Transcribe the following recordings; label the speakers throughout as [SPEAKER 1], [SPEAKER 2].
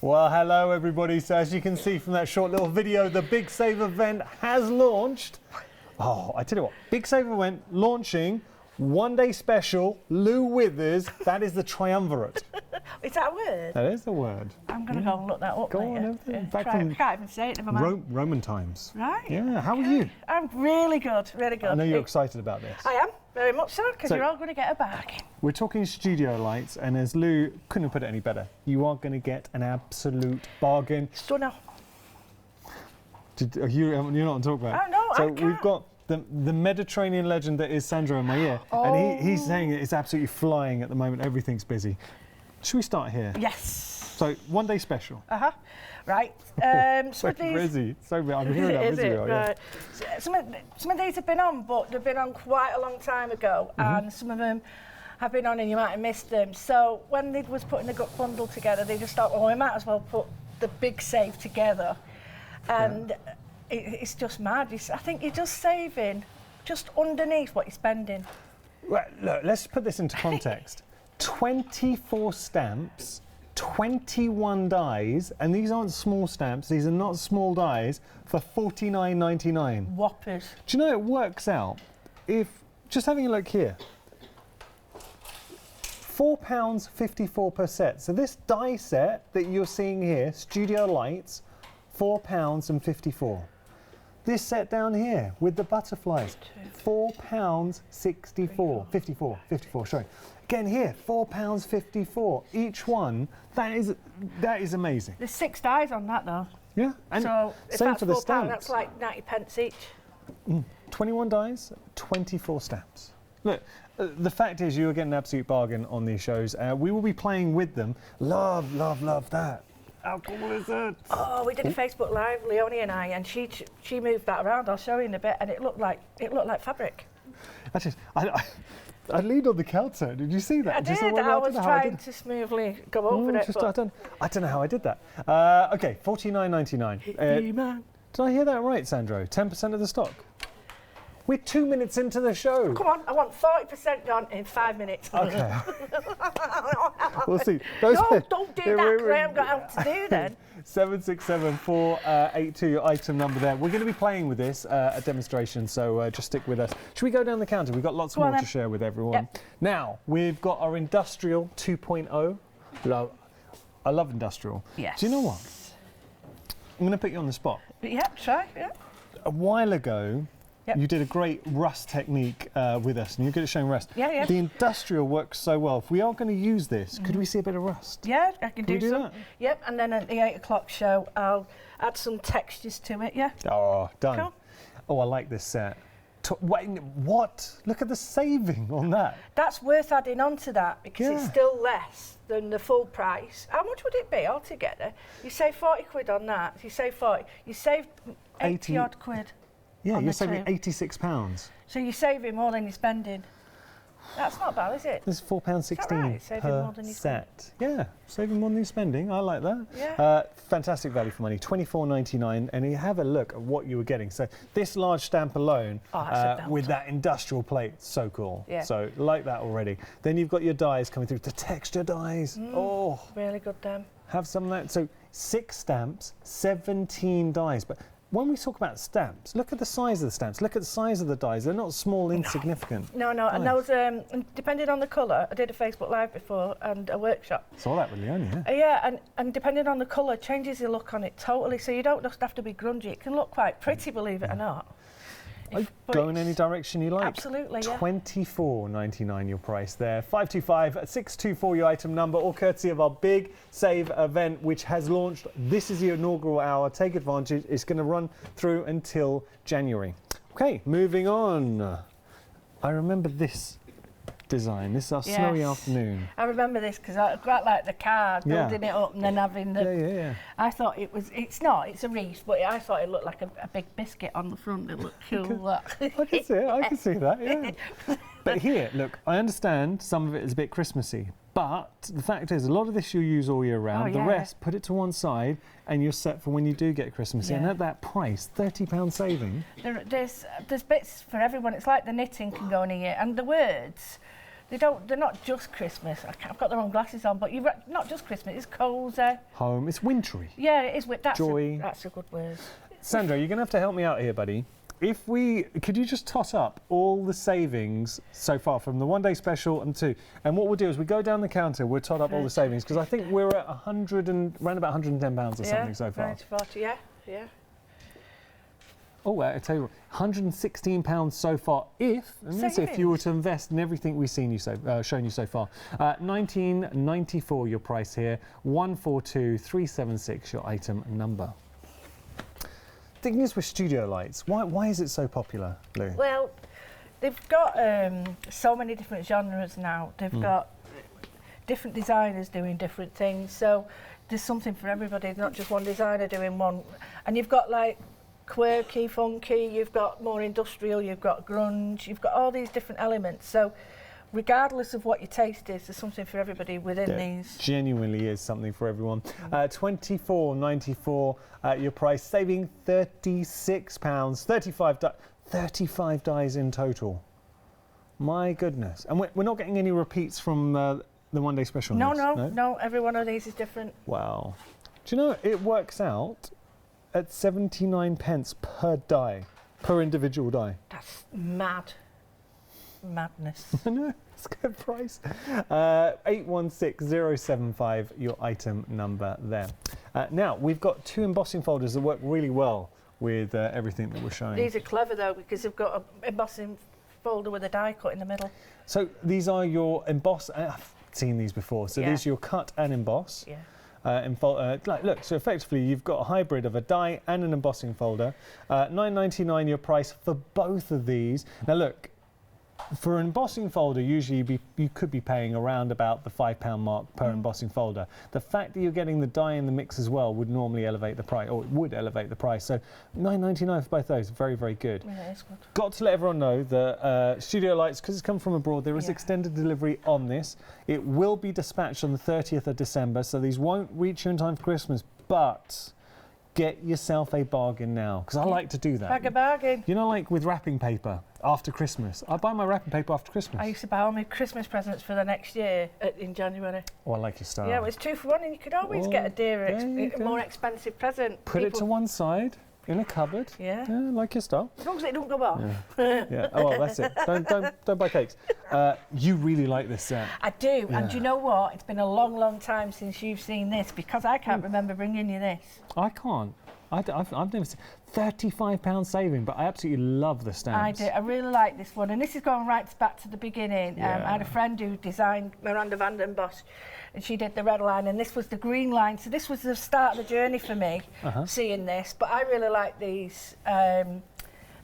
[SPEAKER 1] Well, hello everybody. So as you can see from that short little video, the Big Save event has launched. Oh, I tell you what, Big Save event launching, one-day special, Lou Withers. That is the triumvirate.
[SPEAKER 2] Is that a word?
[SPEAKER 1] That is a word.
[SPEAKER 2] I'm going to go and look that up.
[SPEAKER 1] Go
[SPEAKER 2] later.
[SPEAKER 1] on, back
[SPEAKER 2] I
[SPEAKER 1] from
[SPEAKER 2] can't even say it, never mind.
[SPEAKER 1] Roman times.
[SPEAKER 2] Right.
[SPEAKER 1] Yeah, how are you?
[SPEAKER 2] I'm really good, really good.
[SPEAKER 1] I know you're excited about this.
[SPEAKER 2] I am, very much so, because
[SPEAKER 1] So-
[SPEAKER 2] you're all going to get a bargain.
[SPEAKER 1] We're talking Studiolight, and as Lou couldn't have put it any better, you are going to get an absolute bargain.
[SPEAKER 2] Stunner.
[SPEAKER 1] You're not talking about it.
[SPEAKER 2] Oh, no,
[SPEAKER 1] So
[SPEAKER 2] I can't.
[SPEAKER 1] we've got the Mediterranean legend that is Sandro in my ear, and he's saying it's absolutely flying at the moment. Everything's busy. Should we start here?
[SPEAKER 2] Yes.
[SPEAKER 1] So one day special.
[SPEAKER 2] Right.
[SPEAKER 1] So busy. So I'm hearing how busy we are. Yeah.
[SPEAKER 2] Right. Some of these have been on, but they've been on quite a long time ago, and some of them have been on and you might have missed them. So when they was putting the gut bundle together, they just thought, well, we might as well put the Big Save together. And it's just mad. I think you're just saving just underneath what you're spending.
[SPEAKER 1] Well, look, let's put this into context. 24 stamps, 21 dies, and these aren't small stamps, these are not small dies, for $49.99.
[SPEAKER 2] Whoppers.
[SPEAKER 1] Do you know it works out, if, just having a look here, £4.54 per set. So this die set that you're seeing here, Studiolight, £4.54. This set down here with the butterflies, £4.64. 54, sorry. Again here, £4.54 each one. That is amazing.
[SPEAKER 2] There's 6 dies on that though.
[SPEAKER 1] Yeah, and
[SPEAKER 2] so if
[SPEAKER 1] same
[SPEAKER 2] that's
[SPEAKER 1] for the
[SPEAKER 2] £4,
[SPEAKER 1] stamps.
[SPEAKER 2] that's like 90 pence each.
[SPEAKER 1] 21 dies, 24 stamps. Look, the fact is you are getting an absolute bargain on these shows. We will be playing with them. Love, love, love that. How cool is it?
[SPEAKER 2] Oh, we did a Facebook Live, Leonie and I, and she moved that around. I'll show you in a bit, and it looked like fabric.
[SPEAKER 1] Actually, I leaned on the counter. Did you see that?
[SPEAKER 2] I did. I was trying to smoothly go over it.
[SPEAKER 1] I don't know how I did that. Okay, $49.99.
[SPEAKER 2] Man.
[SPEAKER 1] Did I hear that right, Sandro? 10% of the stock. We're 2 minutes into the show.
[SPEAKER 2] Come on, I want 40% done in 5 minutes.
[SPEAKER 1] Okay. We'll see.
[SPEAKER 2] No, don't do that, because I haven't got out to do then.
[SPEAKER 1] 767482 item number there. We're going to be playing with this a demonstration, so just stick with us. Should we go down the counter? We've got lots more to share with everyone.
[SPEAKER 2] Yep.
[SPEAKER 1] Now, we've got our Industrial 2.0. I love Industrial.
[SPEAKER 2] Yes.
[SPEAKER 1] Do you know what? I'm going to put you on the spot.
[SPEAKER 2] Yeah, try, yeah.
[SPEAKER 1] A while ago, you did a great rust technique with us, and you're good at showing rust.
[SPEAKER 2] Yeah, yeah.
[SPEAKER 1] The Industrial works so well. If we are going to use this, could we see a bit of rust?
[SPEAKER 2] Yeah, I can do some.
[SPEAKER 1] That?
[SPEAKER 2] Yep, and then at the 8 o'clock show, I'll add some textures to it, yeah.
[SPEAKER 1] Oh, done.
[SPEAKER 2] Cool.
[SPEAKER 1] Oh, I like this set. Wait, what? Look at the saving on that.
[SPEAKER 2] That's worth adding on to that, because it's still less than the full price. How much would it be altogether? You save 40 quid on that. You save 40. You save 80 odd quid.
[SPEAKER 1] Yeah, you're saving £86.
[SPEAKER 2] So you're saving more than you're spending. That's not bad, is it?
[SPEAKER 1] This is £4.16 per set. Yeah, saving more than you're spending. I like that.
[SPEAKER 2] Yeah.
[SPEAKER 1] Fantastic value for money, $24.99, and you have a look at what you were getting. So this large stamp alone, with that industrial plate, so cool.
[SPEAKER 2] Yeah.
[SPEAKER 1] So like that already. Then you've got your dies coming through, the texture dies. Oh,
[SPEAKER 2] really good, them.
[SPEAKER 1] have some of that. So 6 stamps, 17 dies, but. When we talk about stamps, look at the size of the stamps, look at the size of the dies. They're not small, insignificant.
[SPEAKER 2] No, and those, depending on the colour, I did a Facebook Live before and a workshop.
[SPEAKER 1] Saw that with Leonie, yeah.
[SPEAKER 2] Yeah, and depending on the colour, changes the look on it totally. So you don't just have to be grungy. It can look quite pretty, believe it or not.
[SPEAKER 1] Go in any direction you like.
[SPEAKER 2] Absolutely, yeah.
[SPEAKER 1] $24.99 your price there. 525-624 your item number, all courtesy of our Big Save event, which has launched. This is the inaugural hour. Take advantage. It's going to run through until January. Okay, moving on. I remember this design. This is our snowy afternoon.
[SPEAKER 2] I remember this because I quite like the card, building it up and then having the...
[SPEAKER 1] Yeah.
[SPEAKER 2] I thought it's a wreath, but I thought it looked like a big biscuit on the front. It looked cool.
[SPEAKER 1] I can see it, I can see that, yeah. But here, look, I understand some of it is a bit Christmassy, but the fact is a lot of this you'll use all year round. The rest, put it to one side and you're set for when you do get Christmassy. And at that price, £30 saving.
[SPEAKER 2] There's bits for everyone. It's like the knitting can go in a year, and the words They're not just Christmas. I've got the wrong glasses on, but you're not just Christmas. It's cosy.
[SPEAKER 1] Home. It's wintry.
[SPEAKER 2] Yeah, it is.
[SPEAKER 1] Joy.
[SPEAKER 2] That's a good word.
[SPEAKER 1] Sandra, you're going to have to help me out here, buddy. Could you just tot up all the savings so far from the 1 day special and 2? And what we'll do is we go down the counter, we'll tot up all the savings, because I think we're at around about £110 or something so far.
[SPEAKER 2] 40, yeah.
[SPEAKER 1] Oh, I tell you what, £116 so far if you were to invest in everything we've shown you so far. £19.94 your price here, 142376 your item number. Thing is with Studiolights, why is it so popular, Lou?
[SPEAKER 2] Well, they've got so many different genres now. They've got different designers doing different things. So there's something for everybody, not just one designer doing one. And you've got like quirky, funky, you've got more industrial, you've got grunge, you've got all these different elements. So regardless of what your taste is, there's something for everybody within these. Genuinely
[SPEAKER 1] is something for everyone. £24.94 your price, saving £36, 35 dies in total. My goodness. And we're not getting any repeats from the 1 day special.
[SPEAKER 2] No, every one of these is different.
[SPEAKER 1] Wow. Do you know, it works out at 79 pence per die, per individual die.
[SPEAKER 2] That's mad. Madness.
[SPEAKER 1] I know, it's a good price. 816075, your item number there. Now, we've got 2 embossing folders that work really well with everything that we're showing.
[SPEAKER 2] These are clever though, because they've got an embossing folder with a die cut in the middle.
[SPEAKER 1] So these are your emboss. I've seen these before. So these are your cut and emboss.
[SPEAKER 2] Yeah.
[SPEAKER 1] Look, so effectively you've got a hybrid of a die and an embossing folder. £9.99 your price for both of these. Now look, for an embossing folder, usually you could be paying around about the £5 mark per embossing folder. The fact that you're getting the die in the mix as well would normally elevate the price, or it would elevate the price. So £9.99 for both those, very, very good.
[SPEAKER 2] Yeah, it's good.
[SPEAKER 1] Got to let everyone know that Studiolights, because it's come from abroad, there is extended delivery on this. It will be dispatched on the 30th of December, so these won't reach you in time for Christmas, but get yourself a bargain now, because I like to do that.
[SPEAKER 2] Bag a bargain.
[SPEAKER 1] You know, like with wrapping paper after Christmas. I buy my wrapping paper after Christmas.
[SPEAKER 2] I used to buy all my Christmas presents for the next year in January.
[SPEAKER 1] Oh, I like your style.
[SPEAKER 2] Yeah, it was 2 for 1 and you could always get a more expensive present.
[SPEAKER 1] Put it to one side in a cupboard.
[SPEAKER 2] Yeah.
[SPEAKER 1] I like your style.
[SPEAKER 2] As long as it don't go off.
[SPEAKER 1] Yeah. Oh, well, that's it. Don't buy cakes. You really like this set.
[SPEAKER 2] I do, and do you know what? It's been a long, long time since you've seen this, because I can't remember bringing you this.
[SPEAKER 1] I can't. I've never seen £35 saving, but I absolutely love the stamps.
[SPEAKER 2] I do. I really like this one, and this is going right back to the beginning. I had a friend who designed Miranda van den Bosch, and she did the red line, and this was the green line. So this was the start of the journey for me, seeing this. But I really like these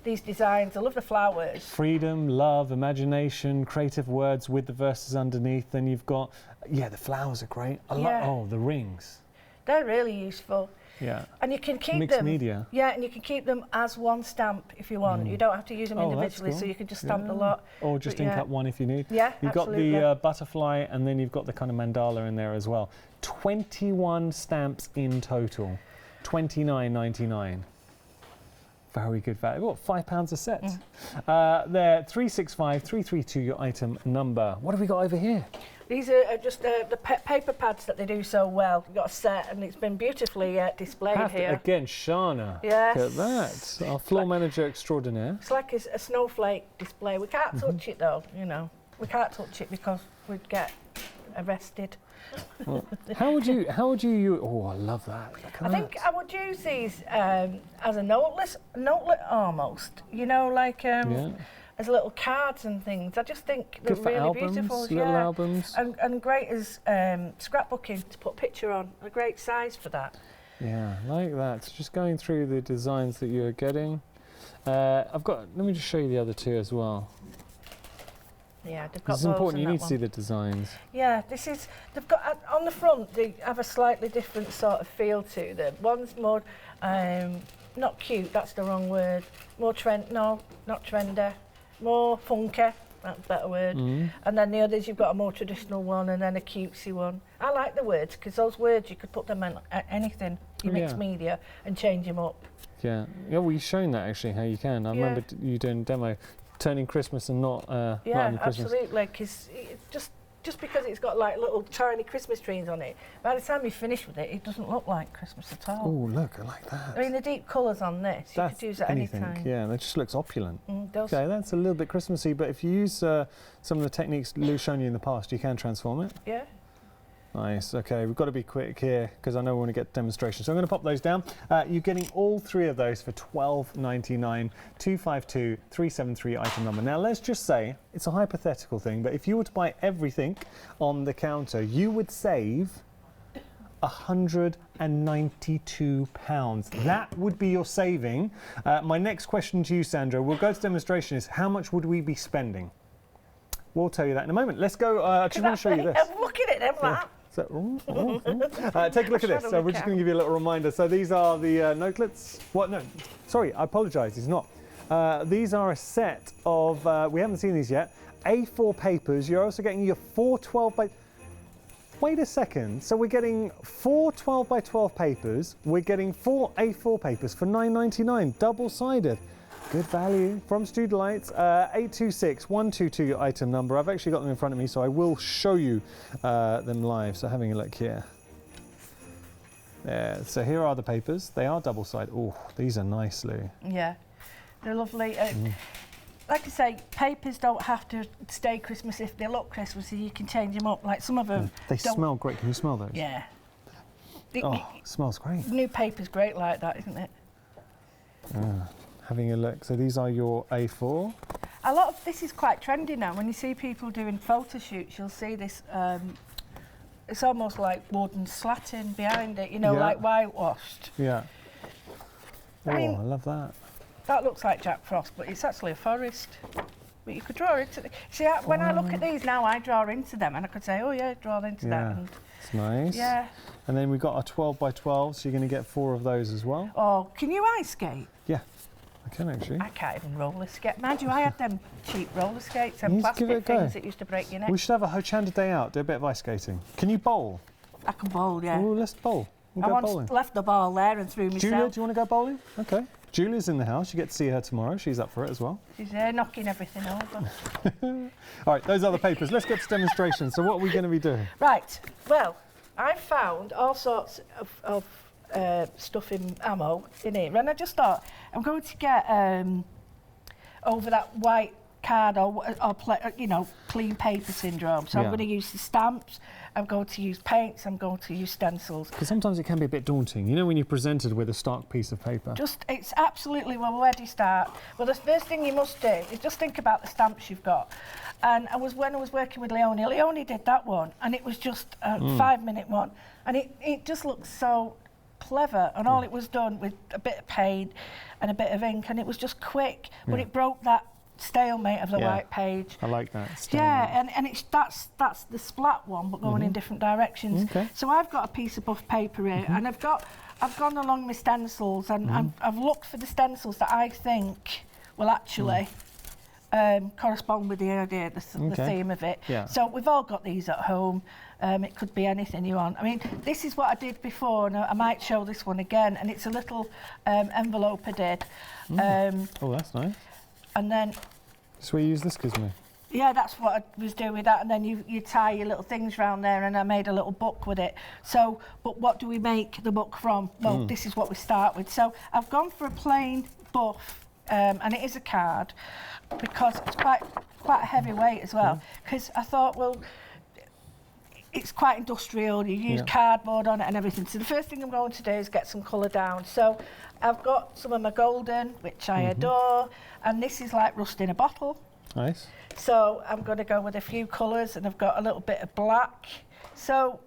[SPEAKER 2] designs. I love the flowers. Freedom,
[SPEAKER 1] love, imagination, creative words with the verses underneath. Then you've got, the flowers are great. The rings.
[SPEAKER 2] They're really useful.
[SPEAKER 1] Yeah.
[SPEAKER 2] And you can keep
[SPEAKER 1] Mixed
[SPEAKER 2] them.
[SPEAKER 1] media.
[SPEAKER 2] Yeah, and you can keep them as one stamp if you want. You don't have to use them individually, so you can just stamp a lot.
[SPEAKER 1] Or just ink up one if you need.
[SPEAKER 2] Yeah,
[SPEAKER 1] You've got the butterfly, and then you've got the kind of mandala in there as well. 21 stamps in total. £29.99. Very good value. What, £5 a set? There, 365-332 your item number. What have we got over here?
[SPEAKER 2] These are just the paper pads that they do so well. We've got a set, and it's been beautifully displayed here.
[SPEAKER 1] Again, Shana.
[SPEAKER 2] Yes.
[SPEAKER 1] Look at that. Our floor manager extraordinaire.
[SPEAKER 2] It's like a snowflake display. We can't touch it though, you know. We can't touch it because we'd get arrested.
[SPEAKER 1] Well, how would you oh, I love that.
[SPEAKER 2] I think I would use these as a notelet almost. You know, like as little cards and things. I just think they're really
[SPEAKER 1] albums,
[SPEAKER 2] beautiful.
[SPEAKER 1] Little albums.
[SPEAKER 2] And great as scrapbooking to put a picture on. A great size for that.
[SPEAKER 1] Yeah, like that. Just going through the designs that you're getting. Let me just show you the other two as well.
[SPEAKER 2] Yeah, they've got
[SPEAKER 1] It's important, you need to see the designs.
[SPEAKER 2] Yeah, they've got, on the front, they have a slightly different sort of feel to them. One's more, not cute, that's the wrong word, not trendy, more funky, that's a better word. And then the others, you've got a more traditional one and then a cutesy one. I like the words, because those words, you could put them in anything, mixed media, and change them up.
[SPEAKER 1] Yeah, well, you've shown that actually, how you can. I remember you doing a demo. turning Christmas and not
[SPEAKER 2] Yeah,
[SPEAKER 1] having Christmas.
[SPEAKER 2] absolutely. Because just because it's got like little tiny Christmas trees on it, by the time you finish with it, it doesn't look like Christmas at all.
[SPEAKER 1] Oh, look, I like that.
[SPEAKER 2] I mean, the deep colours on this, you
[SPEAKER 1] That's
[SPEAKER 2] could use at any time.
[SPEAKER 1] Yeah, that just looks opulent.
[SPEAKER 2] It does.
[SPEAKER 1] Okay, that's a little bit Christmassy, but if you use some of the techniques Lou's shown you in the past, you can transform it.
[SPEAKER 2] Yeah.
[SPEAKER 1] Nice. Okay, we've got to be quick here because I know we want to get demonstrations. So I'm going to pop those down. You're getting all three of those for $12.99, 252-373 item number. Now let's just say it's a hypothetical thing, but if you were to buy everything on the counter, you would save £192. That would be your saving. My next question to you, Sandra, we'll go to demonstration, is how much would we be spending? We'll tell you that in a moment. Let's go. I just want to show you this.
[SPEAKER 2] I'm looking at them like.
[SPEAKER 1] So, take a look at this. So we're just going to give you a little reminder. So these are the notelets. What? No, sorry, I apologise. It's not. These are a set of. We haven't seen these yet. A4 papers. You're also getting your 4 12 by. Wait a second. So we're getting 4 12 by 12 papers. We're getting 4 A4 papers for $9.99, double-sided. Good value from Studiolight. 826-122 your item number. I've actually got them in front of me, so I will show you them live. So having a look here. Yeah, so here are the papers. They are double-sided. Oh, these are nice, Lou.
[SPEAKER 2] Yeah, they're lovely. Like I say, papers don't have to stay Christmas if they look Christmassy. You can change them up. Like some of them.
[SPEAKER 1] They smell great. Can you smell those?
[SPEAKER 2] Yeah.
[SPEAKER 1] Oh, it smells great.
[SPEAKER 2] New paper's great like that, isn't it?
[SPEAKER 1] Having a look. So these are your A4.
[SPEAKER 2] A lot of this is quite trendy now. When you see people doing photo shoots, you'll see this. It's almost like wooden slatting behind it, you know, like whitewashed.
[SPEAKER 1] Yeah. Oh,
[SPEAKER 2] I mean,
[SPEAKER 1] I love that.
[SPEAKER 2] That looks like Jack Frost, but it's actually a forest. But you could draw into it. See, when I look at these now, I draw into them, and I could say, oh yeah, draw into that. And
[SPEAKER 1] it's nice.
[SPEAKER 2] Yeah.
[SPEAKER 1] And then we've got a 12 by 12, so you're going to get 4 of those as well.
[SPEAKER 2] Oh, can you ice skate?
[SPEAKER 1] Yeah. I can actually.
[SPEAKER 2] I can't even roller skate. Mind you, I had them cheap roller skates and
[SPEAKER 1] You
[SPEAKER 2] plastic
[SPEAKER 1] give it a go.
[SPEAKER 2] things that used to break your neck.
[SPEAKER 1] We should have a Hochanda day out, do a bit of ice skating. Can you bowl?
[SPEAKER 2] I can bowl, yeah.
[SPEAKER 1] Oh, let's bowl. We'll
[SPEAKER 2] I
[SPEAKER 1] go
[SPEAKER 2] once
[SPEAKER 1] bowling.
[SPEAKER 2] left the ball there and threw myself.
[SPEAKER 1] Julia, do you want to go bowling? Okay. Julia's in the house. You get to see her tomorrow. She's up for it as well.
[SPEAKER 2] She's there knocking everything over.
[SPEAKER 1] All right, those are the papers. Let's get to demonstration. So what are we going to be doing?
[SPEAKER 2] Right, well, I found all sorts of stuff in ammo in here, and I just thought I'm going to get over that white card or you know, clean paper syndrome. So I'm going to use the stamps, I'm going to use paints, I'm going to use stencils.
[SPEAKER 1] Because sometimes it can be a bit daunting, you know, when you're presented with a stark piece of paper.
[SPEAKER 2] It's absolutely, well, where do you start? Well, the first thing you must do is just think about the stamps you've got. And when I was working with Leone did that one, and it was just a 5-minute one, and it just looked so clever, and all it was done with a bit of paint and a bit of ink, and it was just quick, but it broke that stalemate of the white page.
[SPEAKER 1] I like that.
[SPEAKER 2] Yeah, and it's that's the splat one, but going in different directions. Okay. So I've got a piece of buff paper here, and I've gone along my stencils, and I've looked for the stencils that I think will actually correspond with the idea, the theme of it. Yeah. So we've all got these at home. It could be anything you want. I mean, this is what I did before, and I might show this one again, and it's a little envelope I did.
[SPEAKER 1] Oh, that's nice.
[SPEAKER 2] And then...
[SPEAKER 1] So where you use this, gives me?
[SPEAKER 2] Yeah, that's what I was doing with that, and then you tie your little things around there, and I made a little book with it. So, but what do we make the book from? Well, this is what we start with. So I've gone for a plain buff, and it is a card, because it's quite a heavy weight as well, because I thought, well, it's quite industrial, you use cardboard on it and everything. So the first thing I'm going to do is get some colour down. So I've got some of my golden, which I adore, and this is like rust in a bottle.
[SPEAKER 1] Nice.
[SPEAKER 2] So I'm going to go with a few colours, and I've got a little bit of black. So,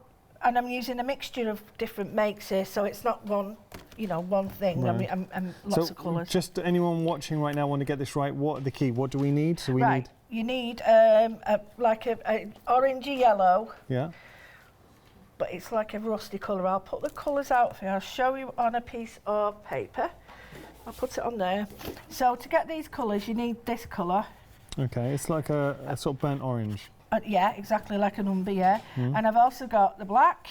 [SPEAKER 2] and I'm using a mixture of different makes here, so it's not one thing. Right. I mean, I'm lots of colours.
[SPEAKER 1] Just anyone watching right now want to get this right, what are the key? What do we need? So we need...
[SPEAKER 2] You need like a orangey yellow. Yeah. But it's like a rusty colour. I'll put the colours out for you. I'll show you on a piece of paper. I'll put it on there. So to get these colours, you need this colour. Okay,
[SPEAKER 1] it's like a sort of burnt orange.
[SPEAKER 2] Yeah, exactly like an umber, yeah. And I've also got the black,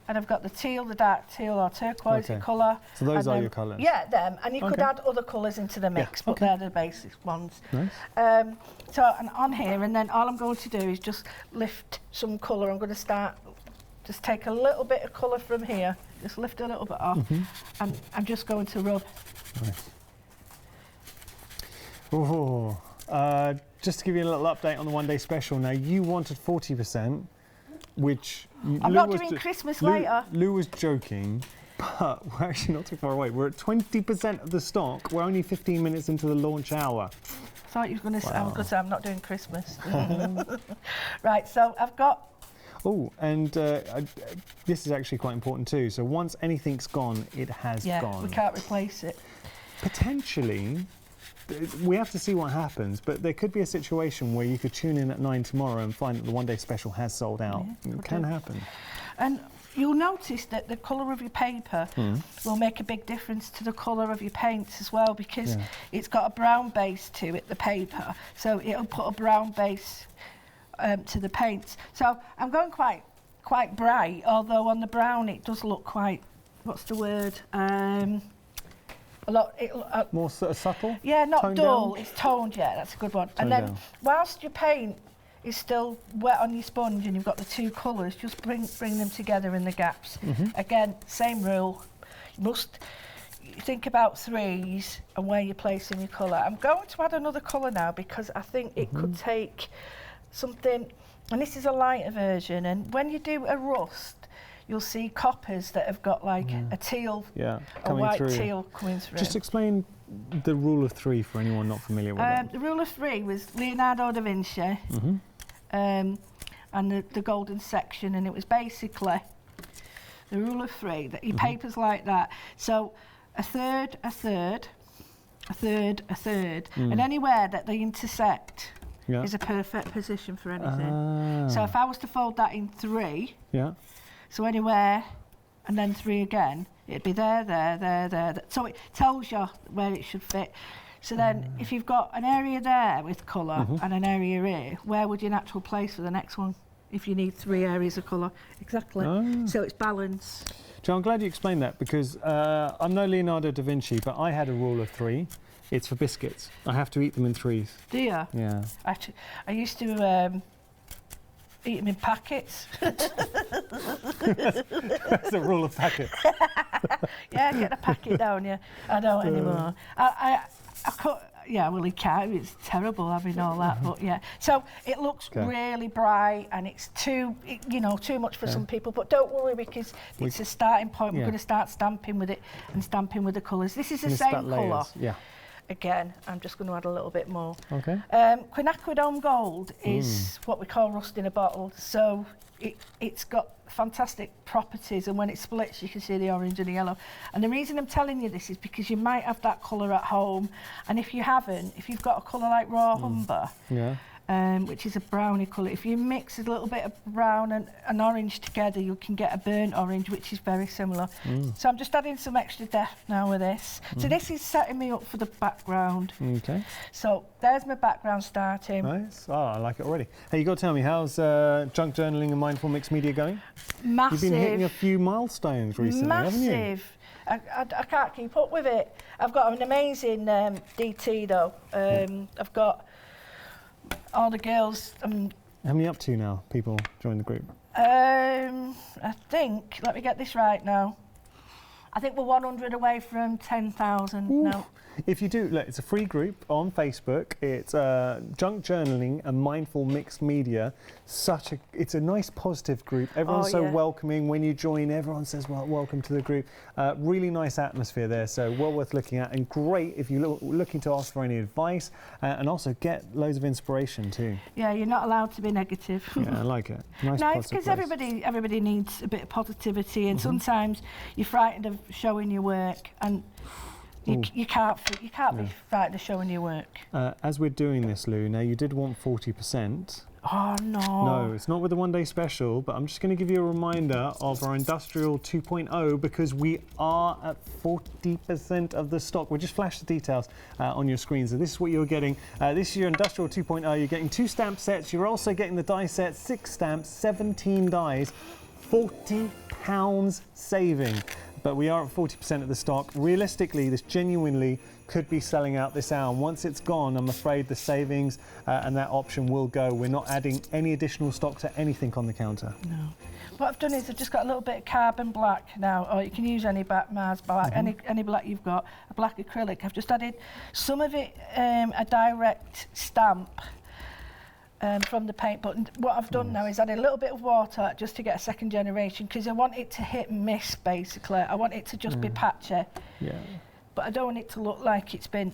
[SPEAKER 2] and I've got the teal, the dark teal or turquoise colour.
[SPEAKER 1] So those are your colours?
[SPEAKER 2] Yeah, them. And you could add other colours into the mix, but they're the basic ones.
[SPEAKER 1] Nice.
[SPEAKER 2] So, and on here, and then all I'm going to do is just lift some colour. I'm going to start, just take a little bit of colour from here, just lift a little bit off, and I'm just going to rub.
[SPEAKER 1] Nice. Oh, just to give you a little update on the one-day special. Now, you wanted 40%, which
[SPEAKER 2] I'm not doing Christmas later.
[SPEAKER 1] Lou was joking, but we're actually not too far away. We're at 20% of the stock. We're only 15 minutes into the launch hour.
[SPEAKER 2] I thought you were going to say, I was going to say I'm not doing Christmas. Right, so I've got...
[SPEAKER 1] Oh, and this is actually quite important too. So once anything's gone, it has gone.
[SPEAKER 2] Yeah, we can't replace it.
[SPEAKER 1] Potentially, we have to see what happens, but there could be a situation where you could tune in at 9 tomorrow and find that the one-day special has sold out. Yeah, it can happen.
[SPEAKER 2] And you'll notice that the colour of your paper will make a big difference to the colour of your paints as well, because it's got a brown base to it, the paper, so it'll put a brown base to the paints. So I'm going quite bright, although on the brown it does look quite, what's the word? A lot
[SPEAKER 1] more sort of subtle?
[SPEAKER 2] Yeah, not
[SPEAKER 1] toned
[SPEAKER 2] dull,
[SPEAKER 1] down?
[SPEAKER 2] It's toned, yeah, that's a good one.
[SPEAKER 1] Toned
[SPEAKER 2] and then
[SPEAKER 1] down.
[SPEAKER 2] whilst your paint is still wet on your sponge and you've got the two colours, just bring them together in the gaps. Again, same rule. You must think about threes and where you're placing your colour. I'm going to add another colour now because I think it could take something, and this is a lighter version, and when you do a rust, you'll see coppers that have got like a teal, a white teal coming through.
[SPEAKER 1] Just explain the rule of three for anyone not familiar with it.
[SPEAKER 2] The rule of three was Leonardo da Vinci and the golden section, and it was basically the rule of three, that your paper's like that. So a third, a third, a third, a third, and anywhere that they intersect is a perfect position for anything. So if I was to fold that in three, so anywhere, and then three again, it'd be there, there, there, there. So it tells you where it should fit. So then, if you've got an area there with colour and an area here, where would your natural place for the next one? If you need three areas of colour, exactly. So it's balance.
[SPEAKER 1] Joe, I'm glad you explained that, because I'm no Leonardo da Vinci, but I had a rule of three. It's for biscuits. I have to eat them in threes.
[SPEAKER 2] Do you?
[SPEAKER 1] Yeah.
[SPEAKER 2] I used to eat them in packets.
[SPEAKER 1] That's the rule of packets.
[SPEAKER 2] Yeah, get a packet down, yeah. I don't anymore. I could, yeah, well, you can't. It's terrible having all that, but yeah. So it looks really bright, and it's too much for some people. But don't worry, because it's a starting point. We're going to start stamping with it and stamping with the colours. This is the same colour.
[SPEAKER 1] Yeah.
[SPEAKER 2] Again, I'm just going to add a little bit more.
[SPEAKER 1] Okay.
[SPEAKER 2] Quinacridone Gold is what we call rust in a bottle. So it's got fantastic properties, and when it splits you can see the orange and the yellow. And the reason I'm telling you this is because you might have that colour at home, and if you haven't, if you've got a colour like raw umber, which is a brownie colour, if you mix a little bit of brown and orange together, you can get a burnt orange, which is very similar. So I'm just adding some extra depth now with this. So this is setting me up for the background. Okay. So there's my background starting.
[SPEAKER 1] Nice. Oh, I like it already. Hey, you got to tell me, how's junk journaling and mindful mixed media going?
[SPEAKER 2] Massive.
[SPEAKER 1] You've been hitting a few milestones recently, haven't you?
[SPEAKER 2] Massive. I can't keep up with it. I've got an amazing DT though. I've got all the girls.
[SPEAKER 1] How many up to now, people join the group?
[SPEAKER 2] I think, let me get this right now. I think we're 100 away from 10,000 now.
[SPEAKER 1] If you do, look, it's a free group on Facebook. It's Junk Journaling and Mindful Mixed Media. It's a nice, positive group. Everyone's so welcoming. When you join, everyone says, well, welcome to the group. Really nice atmosphere there, so well worth looking at. And great if you're looking to ask for any advice and also get loads of inspiration too.
[SPEAKER 2] Yeah, you're not allowed to be negative.
[SPEAKER 1] Yeah, I like it. Nice,
[SPEAKER 2] no, it's because everybody needs a bit of positivity, and sometimes you're frightened of showing your work, and you can't be frightened of showing your work.
[SPEAKER 1] As we're doing this, Lou, now you did want 40%.
[SPEAKER 2] Oh, no.
[SPEAKER 1] No, it's not with the one-day special, but I'm just going to give you a reminder of our Industrial 2.0, because we are at 40% of the stock. We'll just flash the details on your screen. So this is what you're getting. This is your Industrial 2.0. You're getting 2 stamp sets. You're also getting the die set, 6 stamps, 17 dies, £40 saving. But we are at 40% of the stock. Realistically, this genuinely could be selling out this hour. And once it's gone, I'm afraid the savings and that option will go. We're not adding any additional stock to anything on the counter.
[SPEAKER 2] No. What I've done is I've just got a little bit of carbon black now, or you can use any Mars black, any black you've got, a black acrylic. I've just added some of it, a direct stamp from the paint, but what I've done now is add a little bit of water just to get a second generation, because I want it to hit and miss, basically. I want it to just be patchy.
[SPEAKER 1] Yeah.
[SPEAKER 2] But I don't want it to look like it's been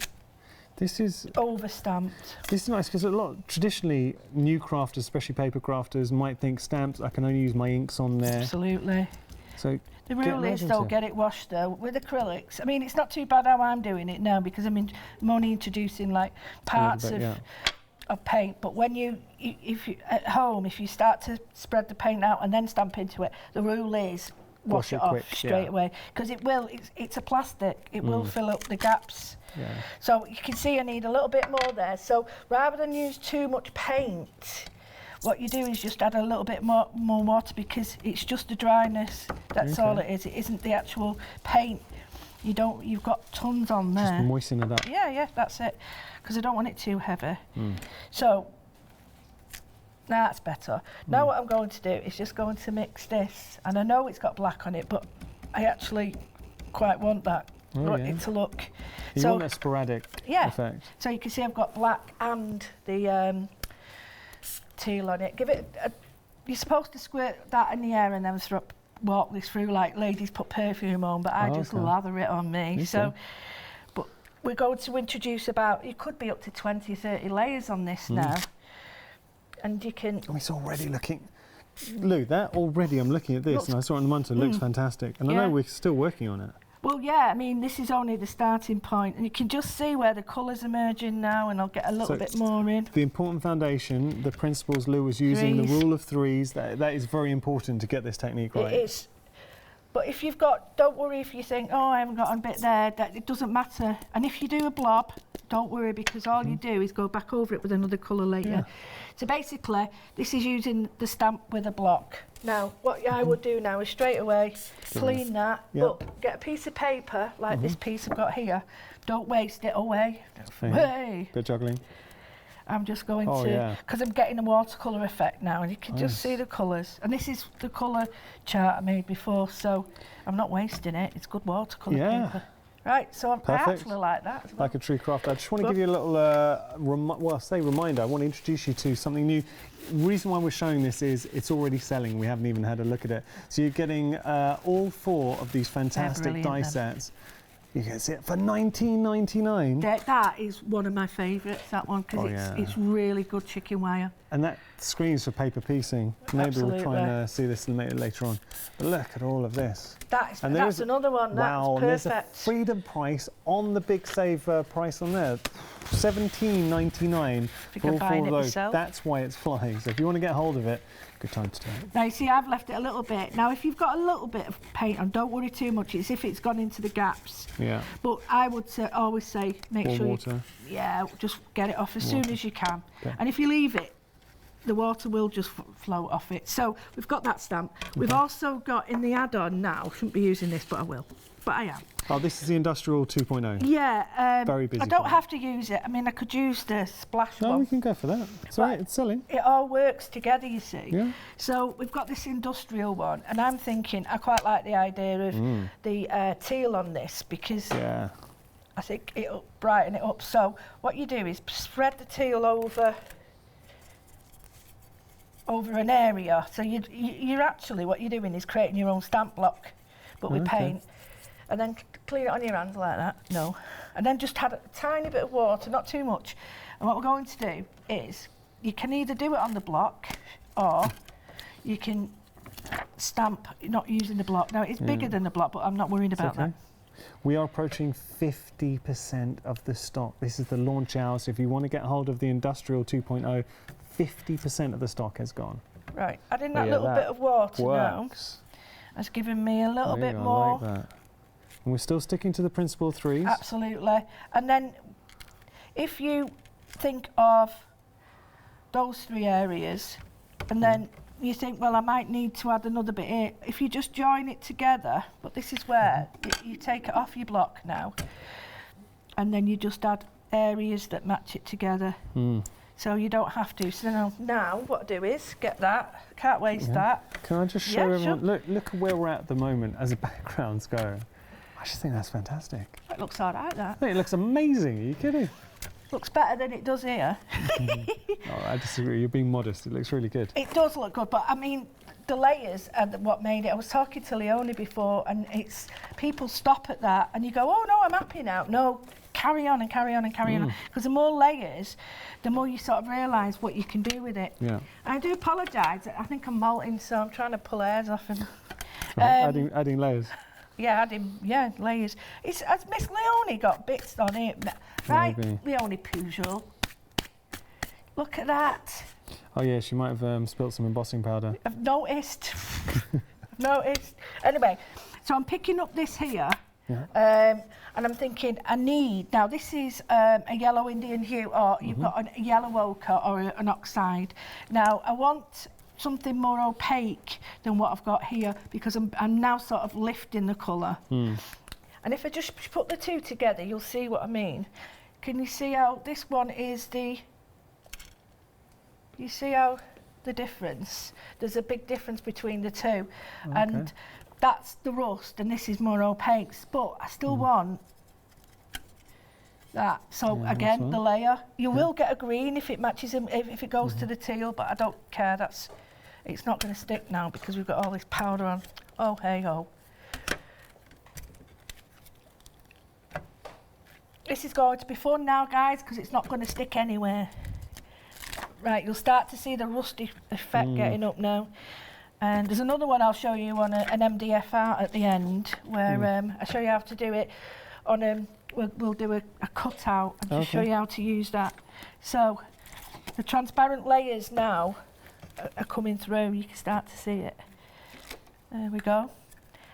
[SPEAKER 2] over-stamped.
[SPEAKER 1] This is nice because a lot, traditionally, new crafters, especially paper crafters, might think stamps, I can only use my inks on there.
[SPEAKER 2] Absolutely.
[SPEAKER 1] So
[SPEAKER 2] the rule is, though, get it washed, though, with acrylics. I mean, it's not too bad how I'm doing it now, because I'm only introducing, like, parts of paint, but when if you at home, if you start to spread the paint out and then stamp into it, the rule is wash it off quick, straight away, because it's a plastic, it will fill up the gaps.
[SPEAKER 1] Yeah.
[SPEAKER 2] So you can see I need a little bit more there. So rather than use too much paint, what you do is just add a little bit more water, because it's just the dryness. That's all it is. It isn't the actual paint. You've got tons on there.
[SPEAKER 1] Just moisten it up.
[SPEAKER 2] Yeah, that's it. Because I don't want it too heavy. So that's better. Now what I'm going to do is just going to mix this, and I know it's got black on it, but I actually quite want that. I want it to look.
[SPEAKER 1] You want a sporadic effect.
[SPEAKER 2] So you can see I've got black and the teal on it. You're supposed to squirt that in the air and then walk this through like ladies put perfume on, but I just lather it on me. So, but we're going to introduce it could be up to 20, 30 layers on this now. And you can...
[SPEAKER 1] Oh, it's already looking... Lou, I'm looking at this and I saw it on the monitor, it looks fantastic. And I know we're still working on it.
[SPEAKER 2] Well, yeah, I mean, this is only the starting point, and you can just see where the colours are merging now, and I'll get a little bit more in.
[SPEAKER 1] The important foundation, the principles Lou was using, the rule of threes, that is very important to get this technique right.
[SPEAKER 2] It is. But if you've got, don't worry if you think, oh, I haven't got a bit there, it doesn't matter. And if you do a blob, don't worry, because all you do is go back over it with another colour later. Yeah. So basically, this is using the stamp with a block. Now, what I would do now is straight away clean that, but get a piece of paper, like this piece I've got here. Don't waste it away. Hey!
[SPEAKER 1] Bit juggling.
[SPEAKER 2] I'm just going to, because I'm getting a watercolour effect now, and you can just see the colours. And this is the colour chart I made before, so I'm not wasting it. It's good watercolour paper. Right, so I actually like that as well.
[SPEAKER 1] Like a true craft. I just want to give you a little, reminder. I want to introduce you to something new. The reason why we're showing this is it's already selling. We haven't even had a look at it. So you're getting all 4 of these fantastic die sets. You can see it for $19.99.
[SPEAKER 2] That is one of my favourites, that one, because it's really good chicken wire.
[SPEAKER 1] And that screams for paper piecing. Maybe we'll try and see this later on. But look at all of this.
[SPEAKER 2] That's another one.
[SPEAKER 1] Wow,
[SPEAKER 2] that's perfect.
[SPEAKER 1] There's a freedom price on the big save price on there. $17.99 for all 4 of those. That's why it's flying. So if you want to get hold of it, good time to do it.
[SPEAKER 2] Now you see, I've left it a little bit. Now if you've got a little bit of paint on, don't worry too much. It's if it's gone into the gaps.
[SPEAKER 1] Yeah.
[SPEAKER 2] But I would always say make sure
[SPEAKER 1] water.
[SPEAKER 2] Just get it off as soon as you can. Okay. And if you leave it, the water will just float off it. So we've got that stamp. We've also got in the add-on now, shouldn't be using this, but I will. But I am.
[SPEAKER 1] Oh, this is the Industrial 2.0.
[SPEAKER 2] Yeah.
[SPEAKER 1] Very busy.
[SPEAKER 2] I don't have to use it. I mean, I could use the splash one.
[SPEAKER 1] No, we can go for that. It's all right, it's selling.
[SPEAKER 2] It all works together, you see.
[SPEAKER 1] Yeah.
[SPEAKER 2] So we've got this industrial one, and I'm thinking I quite like the idea of the teal on this, because I think it'll brighten it up. So what you do is spread the teal over an area. So you're actually, what you're doing is creating your own stamp block, but with paint. And then clean it on your hands like that. No. And then just add a tiny bit of water, not too much. And what we're going to do is, you can either do it on the block, or you can stamp not using the block. Now, it's bigger than the block, but I'm not worried about that.
[SPEAKER 1] We are approaching 50% of the stock. This is the launch hour, so if you want to get hold of the Industrial 2.0, 50% of the stock has gone.
[SPEAKER 2] Right, adding that little bit of water now has given me a little bit more.
[SPEAKER 1] I like that. And we're still sticking to the principle 3s.
[SPEAKER 2] Absolutely. And then if you think of those 3 areas, and then you think, well, I might need to add another bit here. If you just join it together, but this is where you take it off your block now, and then you just add areas that match it together. So you don't have to. So now what I do is get that. Can't waste that.
[SPEAKER 1] Can I just show everyone? Look at where we're at the moment as the backgrounds go. I just think that's fantastic.
[SPEAKER 2] It looks all right, that.
[SPEAKER 1] I think it looks amazing. Are you kidding?
[SPEAKER 2] Looks better than it does here.
[SPEAKER 1] Oh, I disagree. You're being modest. It looks really good.
[SPEAKER 2] It does look good, but I mean, the layers are what made it. I was talking to Leonie before, and it's people stop at that, and you go, "Oh no, I'm happy now." No, carry on and carry on and carry on. Because the more layers, the more you sort of realise what you can do with it.
[SPEAKER 1] Yeah.
[SPEAKER 2] I do apologise. I think I'm molting, so I'm trying to pull hairs off and.
[SPEAKER 1] Adding layers.
[SPEAKER 2] Yeah, layers. Has Miss Leonie got bits on it? Right,
[SPEAKER 1] Maybe.
[SPEAKER 2] Leonie Pujol. Look at that.
[SPEAKER 1] Oh yeah, she might have spilt some embossing powder.
[SPEAKER 2] I've noticed. I've noticed. Anyway, so I'm picking up this here.
[SPEAKER 1] Yeah.
[SPEAKER 2] And I'm thinking, I need, now this is a yellow Indian hue, or you've got a yellow ochre or an oxide. Now, I want something more opaque than what I've got here, because I'm now sort of lifting the colour. And if I just put the two together, you'll see what I mean. Can you see how this one is you see how the difference? There's a big difference between the two.
[SPEAKER 1] Okay.
[SPEAKER 2] And that's the rust, and this is more opaque, but I still want that. So again, the layer. You will get a green if it matches him, if it goes to the teal, but I don't care. It's not going to stick now because we've got all this powder on. Oh, hey ho. This is going to be fun now, guys, because it's not going to stick anywhere. Right, you'll start to see the rusty effect getting up now. And there's another one I'll show you on an MDF art at the end, where I show you how to do it on we'll do a cutout and just show you how to use that. So the transparent layers now are coming through. You can start to see it. There we go.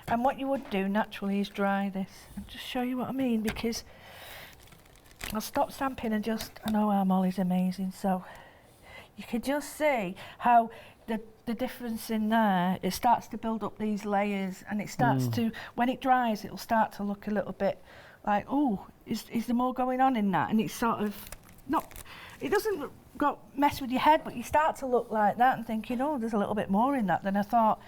[SPEAKER 2] And what you would do naturally is dry this and just show you what I mean, because I'll stop stamping and I know our Molly's amazing, so you can just see how the difference in there, it starts to build up these layers, and it starts to, when it dries, it'll start to look a little bit like, oh, is there more going on in that? And it's sort of not, it doesn't mess with your head, but you start to look like that and thinking, oh, there's a little bit more in that than I thought.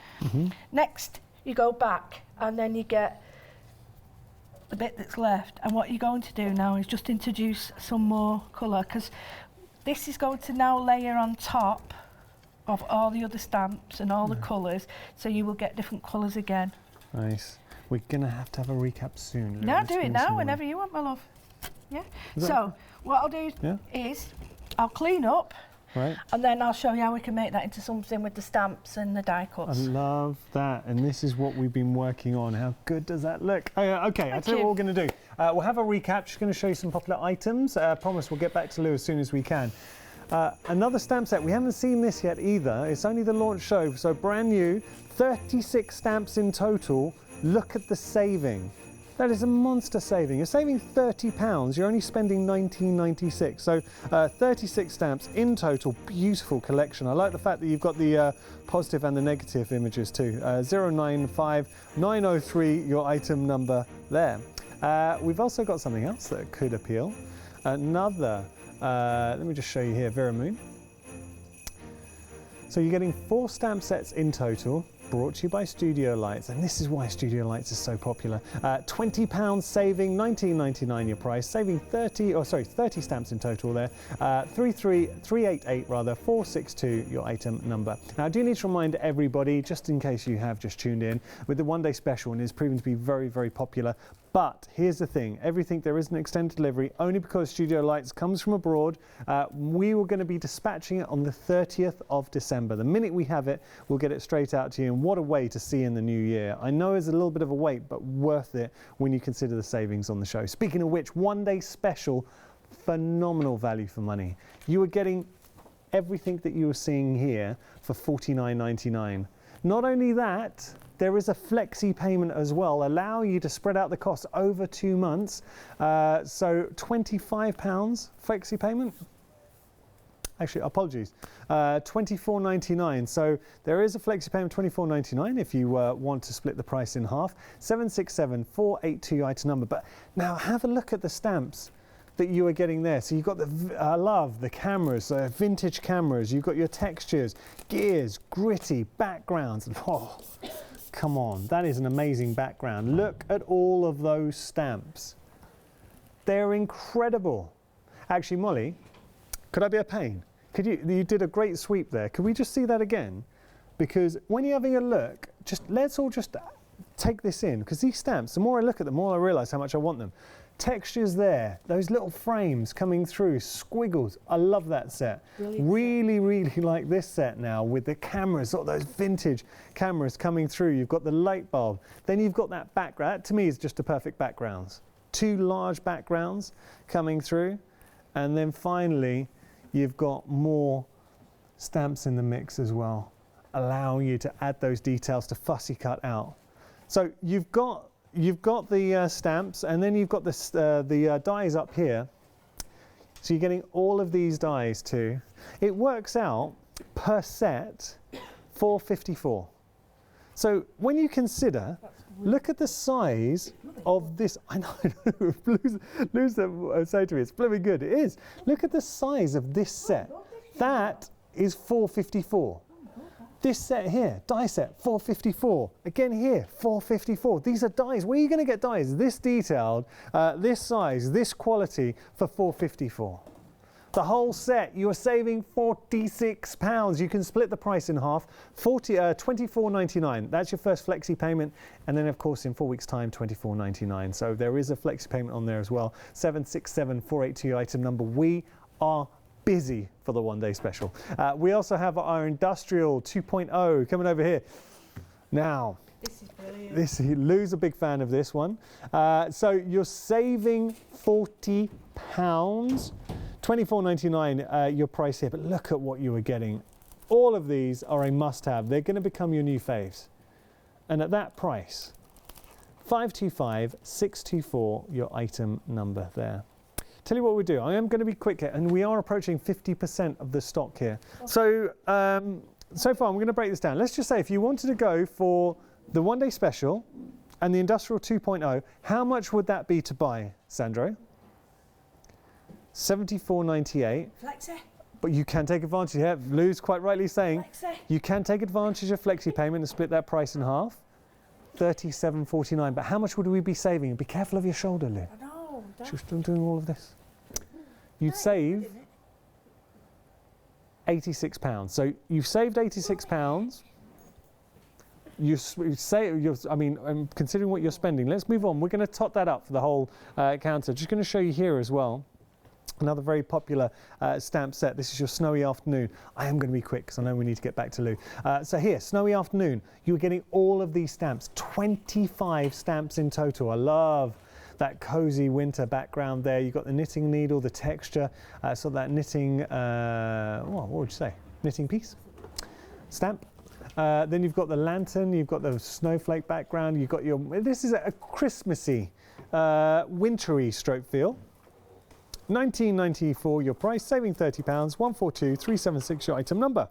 [SPEAKER 2] Next, you go back, and then you get the bit that's left, and what you're going to do now is just introduce some more colour, because this is going to now layer on top of all the other stamps and all the colours, so you will get different colours again. Nice.
[SPEAKER 1] We're going to have a recap soon.
[SPEAKER 2] No, do it now, whenever you want, my love. Yeah. So, what I'll do is, I'll clean up, and then I'll show you how we can make that into something with the stamps and the die cuts.
[SPEAKER 1] I love that, and this is what we've been working on. How good does that look? Okay, I'll tell you what we're going to do. We'll have a recap, just going to show you some popular items. Promise we'll get back to Lou as soon as we can. Another stamp set, we haven't seen this yet either. It's only the launch show, so brand new, 36 stamps in total. Look at the saving. That is a monster saving. You're saving £30, you're only spending $19.96. So 36 stamps in total, beautiful collection. I like the fact that you've got the positive and the negative images too. 095903, your item number there. We've also got something else that could appeal. Another, let me just show you here, Vera Moon. So you're getting 4 stamp sets in total, brought to you by Studiolight, and this is why Studiolight is so popular. £20 saving, $19.99 your price, saving 30 stamps in total there. 388 rather, 462 your item number. Now I do need to remind everybody, just in case you have just tuned in, with the one-day special, and it's proven to be very, very popular. But here's the thing, there is an extended delivery only because Studiolight comes from abroad. We were going to be dispatching it on the 30th of December. The minute we have it, we'll get it straight out to you, and what a way to see in the new year. I know it's a little bit of a wait, but worth it when you consider the savings on the show. Speaking of which, one-day special, phenomenal value for money. You are getting everything that you are seeing here for $49.99. Not only that, there is a flexi payment as well, allowing you to spread out the costs over 2 months. So £25 flexi payment. actually, apologies, $24.99. So there is a flexi payment of $24.99 if you want to split the price in half. 767482 item number. But now have a look at the stamps that you are getting there. So you've got the, I love the cameras, vintage cameras. You've got your textures, gears, gritty backgrounds. Oh, come on, that is an amazing background. Look at all of those stamps. They're incredible. Actually, Molly, could I be a pain? Could you did a great sweep there. Could we just see that again? Because when you're having a look, let's all just take this in, because these stamps, the more I look at them, the more I realise how much I want them. Textures there, those little frames coming through, squiggles. I love that set. Brilliant. Really, really like this set now with the cameras, sort of those vintage cameras coming through. You've got the light bulb. Then you've got that background. That to me is just a perfect background. Two large backgrounds coming through. And then finally, you've got more stamps in the mix as well, allowing you to add those details to fussy cut out. So you've got the stamps, and then you've got the dies up here. So you're getting all of these dies too. It works out per set $4.54. So when you consider, look at the size of this. I know, Lou's say to me, it's blooming good. It is. Look at the size of this set. That is $4.54. This set here, die set, $4.54. Again here, $4.54. These are dies. Where are you going to get dies this detailed, this size, this quality for $4.54? The whole set, you are saving £46. You can split the price in half, $24.99. That's your first flexi payment. And then, of course, in 4 weeks' time, $24.99. So there is a flexi payment on there as well. 767482 item number. We are busy for the one-day special. We also have our Industrial 2.0 coming over here. Now,
[SPEAKER 2] this is brilliant.
[SPEAKER 1] Lou's a big fan of this one. So you're saving £40, $24.99 your price here, but look at what you are getting. All of these are a must-have. They're going to become your new faves. And at that price, 525624, your item number there. Tell you what we do. I am going to be quick here, and we are approaching 50% of the stock here. So, so far, I'm going to break this down. Let's just say if you wanted to go for the one-day special and the Industrial 2.0, how much would that be to buy, Sandro? $74.98.
[SPEAKER 2] Flexi.
[SPEAKER 1] But you can take advantage here. Lou's quite rightly saying
[SPEAKER 2] Flexi.
[SPEAKER 1] you can take advantage of flexi payment and split that price in half. $37.49. But how much would we be saving? Be careful of your shoulder, Lou.
[SPEAKER 2] I know.
[SPEAKER 1] She's still doing all of this. You'd save £86. So you've saved £86. Considering what you're spending, let's move on. We're going to top that up for the whole counter. Just going to show you here as well. Another very popular stamp set. This is your Snowy Afternoon. I am going to be quick because I know we need to get back to Lou. So here, Snowy Afternoon. You're getting all of these stamps, 25 stamps in total. I love that cozy winter background there. You've got the knitting needle, the texture, so that knitting, what would you say? Knitting piece? Stamp. Then you've got the lantern, you've got the snowflake background, you've got your, this is a Christmassy, wintry stroke feel. $19.94 your price, saving £30, 142376 your item number.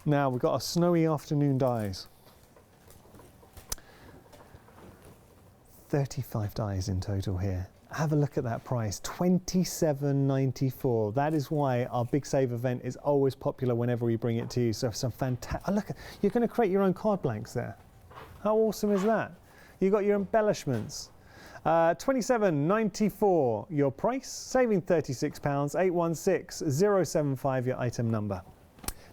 [SPEAKER 1] Now we've got our Snowy Afternoon dies. 35 dies in total here. Have a look at that price, $27.94. That is why our Big Save event is always popular whenever we bring it to you. So some fantastic, look, you're going to create your own card blanks there. How awesome is that? You've got your embellishments. $27.94 your price, saving £36, 816075 your item number.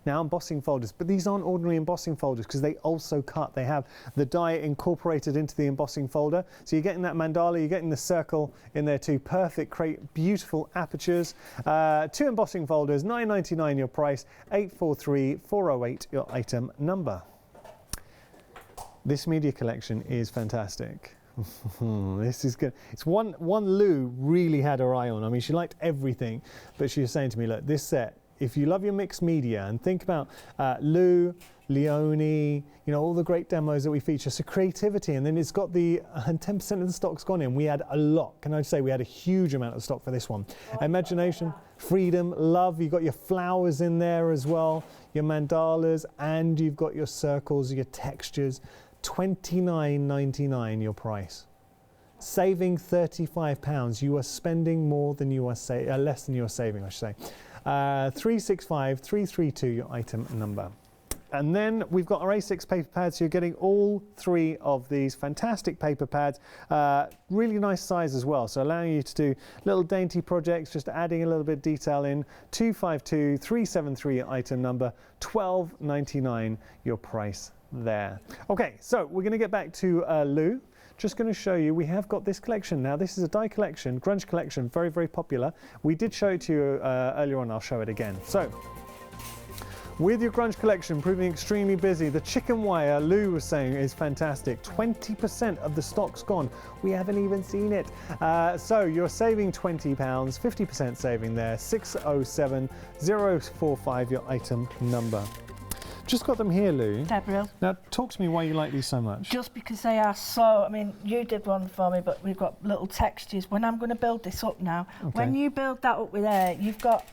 [SPEAKER 1] Now embossing folders, but these aren't ordinary embossing folders because they also cut. They have the die incorporated into the embossing folder. So you're getting that mandala, you're getting the circle in there too. Perfect, create beautiful apertures. 2 embossing folders, $9.99 your price, 843408 your item number. This media collection is fantastic. This is good. It's one Lou really had her eye on. I mean, she liked everything, but she was saying to me, look, this set if you love your mixed media and think about Lou, Leone, you know, all the great demos that we feature. So creativity, and then it's got the 10% of the stock's gone in. We had a lot. Can I say we had a huge amount of stock for this one? Imagination, freedom, love. You've got your flowers in there as well, your mandalas, and you've got your circles, your textures. £29.99 your price. Saving £35. You are spending more than you are less than you are saving, I should say. 365332 your item number. And then we've got our A6 paper pads. You're getting all 3 of these fantastic paper pads. Really nice size as well, so allowing you to do little dainty projects, just adding a little bit of detail in. 252373 your item number, £12.99 your price there. Okay, so we're going to get back to Lou. Just going to show you, we have got this collection now. This is a die collection, grunge collection, very, very popular. We did show it to you earlier on. I'll show it again. So, with your grunge collection proving extremely busy, the chicken wire, Lou was saying, is fantastic. 20% of the stock's gone. We haven't even seen it. So you're saving £20, 50% saving there. 607045 your item number. Just got them here, Lou.
[SPEAKER 2] Deborah.
[SPEAKER 1] Now, talk to me why you like these so much.
[SPEAKER 2] Just because they are so, I mean, you did one for me, but we've got little textures. When I'm going to build this up now, when you build that up with air, you've got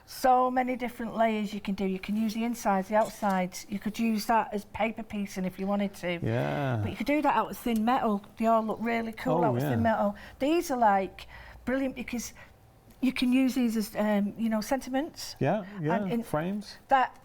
[SPEAKER 2] so many different layers you can do. You can use the insides, the outsides. You could use that as paper piecing if you wanted to.
[SPEAKER 1] Yeah.
[SPEAKER 2] But you could do that out of thin metal. They all look really cool out of thin metal. These are like brilliant because you can use these as, you know, sentiments.
[SPEAKER 1] Yeah, yeah, frames.
[SPEAKER 2] That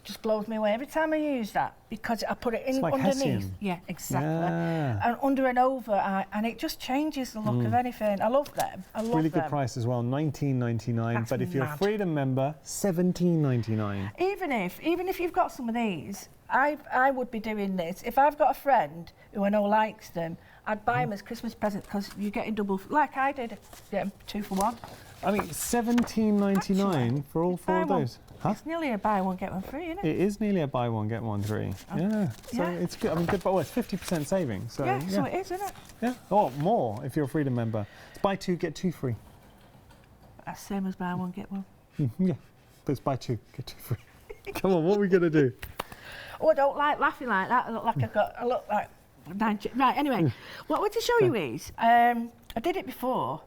[SPEAKER 2] just blows me away every time I use that because I put it in
[SPEAKER 1] like
[SPEAKER 2] underneath.
[SPEAKER 1] Hessian.
[SPEAKER 2] Yeah, exactly.
[SPEAKER 1] Yeah.
[SPEAKER 2] And under and over, and it just changes the look of anything. I love them. I love
[SPEAKER 1] really
[SPEAKER 2] them.
[SPEAKER 1] good price as well, £19.99. But if you're a Freedom member, £17.99.
[SPEAKER 2] Even if you've got some of these, I would be doing this. If I've got a friend who I know likes them, I'd buy them as Christmas presents because you're getting double, like I did, get them 2 for 1.
[SPEAKER 1] I mean, £17.99 for all 4 of those. Huh?
[SPEAKER 2] It's nearly a buy one get one free, isn't it?
[SPEAKER 1] It is nearly a buy one get one free. Yeah, so it's good. I mean, good, but it's 50% saving. So
[SPEAKER 2] yeah, so it is, isn't it?
[SPEAKER 1] Yeah, or more if you're a Freedom member. It's buy 2 get 2 free.
[SPEAKER 2] That's same as buy one get one.
[SPEAKER 1] Yeah, but it's buy 2 get 2 free. Come on, what are we gonna do?
[SPEAKER 2] Oh, I don't like laughing like that. I look like 90. Right. Anyway, what I want to show you is I did it before.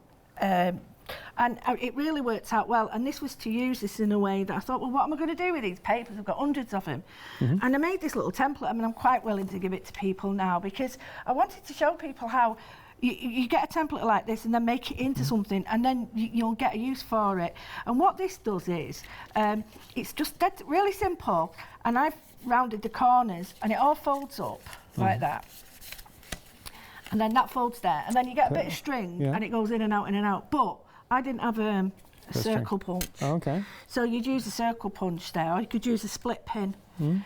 [SPEAKER 2] And it really worked out well, and this was to use this in a way that I thought, well, what am I going to do with these papers? I've got hundreds of them. And I made this little template. I mean, I'm quite willing to give it to people now because I wanted to show people how you get a template like this and then make it into something, and then you'll get a use for it. And what this does is, it's just really simple, and I've rounded the corners, and it all folds up like that. And then that folds there, and then you get a bit of string, and it goes in and out, in and out. But I didn't have a circle punch.
[SPEAKER 1] Oh, okay.
[SPEAKER 2] So you'd use a circle punch there, or you could use a split pin.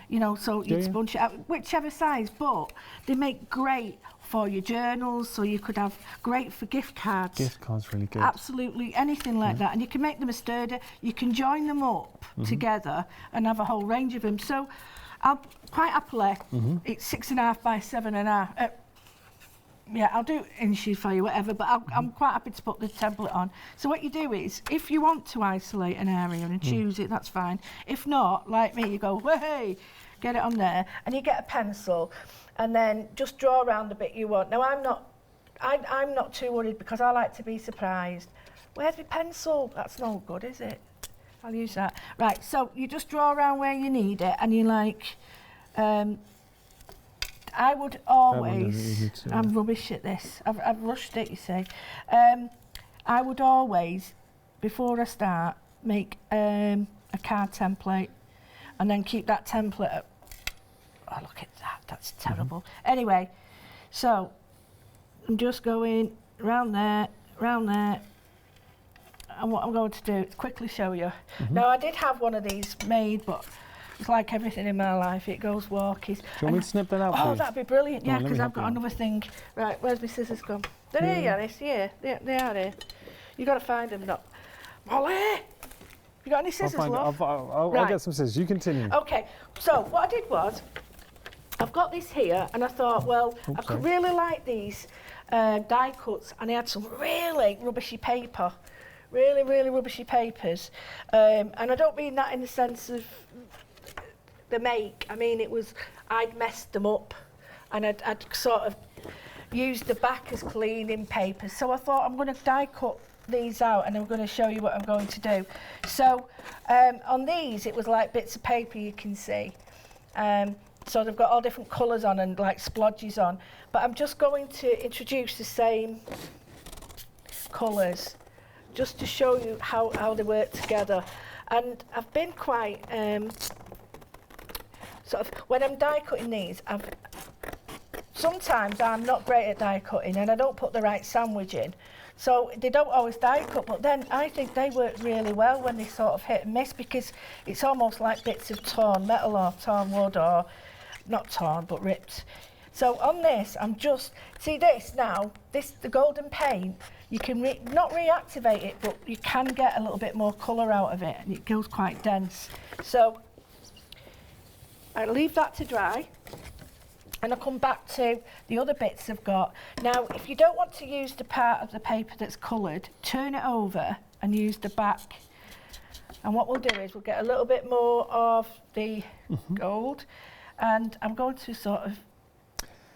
[SPEAKER 2] You know, so you'd bunch it out, whichever size. But they make great for your journals, so you could have great for gift cards.
[SPEAKER 1] Gift cards really good.
[SPEAKER 2] Absolutely, anything like that. And you can make them a sturdy. You can join them up together and have a whole range of them. So I'll quite happily, it's 6.5 by 7.5. Yeah, I'll do inches for you, whatever, but I'm quite happy to put the template on. So what you do is, if you want to isolate an area and choose it, that's fine. If not, like me, you go, hey, get it on there, and you get a pencil, and then just draw around the bit you want. Now, I'm not too worried because I like to be surprised. Where's my pencil? That's no good, is it? I'll use that. Right, so you just draw around where you need it, and you like... I would always, I'm rubbish at this, I've rushed it, you see. I would always, before I start, make a card template and then keep that template up. Oh, look at that, that's terrible. Anyway, so I'm just going round there, and what I'm going to do is quickly show you. Now, I did have one of these made, but it's like everything in my life, it goes walkies.
[SPEAKER 1] Do you want me to snip that out,
[SPEAKER 2] Oh,
[SPEAKER 1] please?
[SPEAKER 2] that'd be brilliant, yeah,
[SPEAKER 1] Oh,
[SPEAKER 2] because I've got another thing. Right, where's my scissors gone? They're here, Yanis, yeah, they are here. You've got to find them, not... Molly! You got any scissors, love?
[SPEAKER 1] I'll get some scissors, you continue.
[SPEAKER 2] Okay, so what I did was, I've got this here, and I thought, well, I could really like these die cuts, and I had some really rubbishy paper, really, really rubbishy papers. And I don't mean that in the sense of the make. I mean, I'd messed them up, and I'd sort of used the back as cleaning papers. So I thought, I'm going to die cut these out, and I'm going to show you what I'm going to do. So on these, it was like bits of paper, you can see. So they've got all different colours on and like splodges on. But I'm just going to introduce the same colours just to show you how they work together. And I've been quite, sort of, when I'm die cutting these, sometimes I'm not great at die cutting and I don't put the right sandwich in. So they don't always die cut, but then I think they work really well when they sort of hit and miss, because it's almost like bits of torn metal or torn wood, or not torn but ripped. So on this, I'm just, see this now, the golden paint, you can not reactivate it, but you can get a little bit more colour out of it, and it goes quite dense. So I leave that to dry, and I'll come back to the other bits I've got. Now, if you don't want to use the part of the paper that's coloured, turn it over and use the back. And what we'll do is we'll get a little bit more of the gold, and I'm going to sort of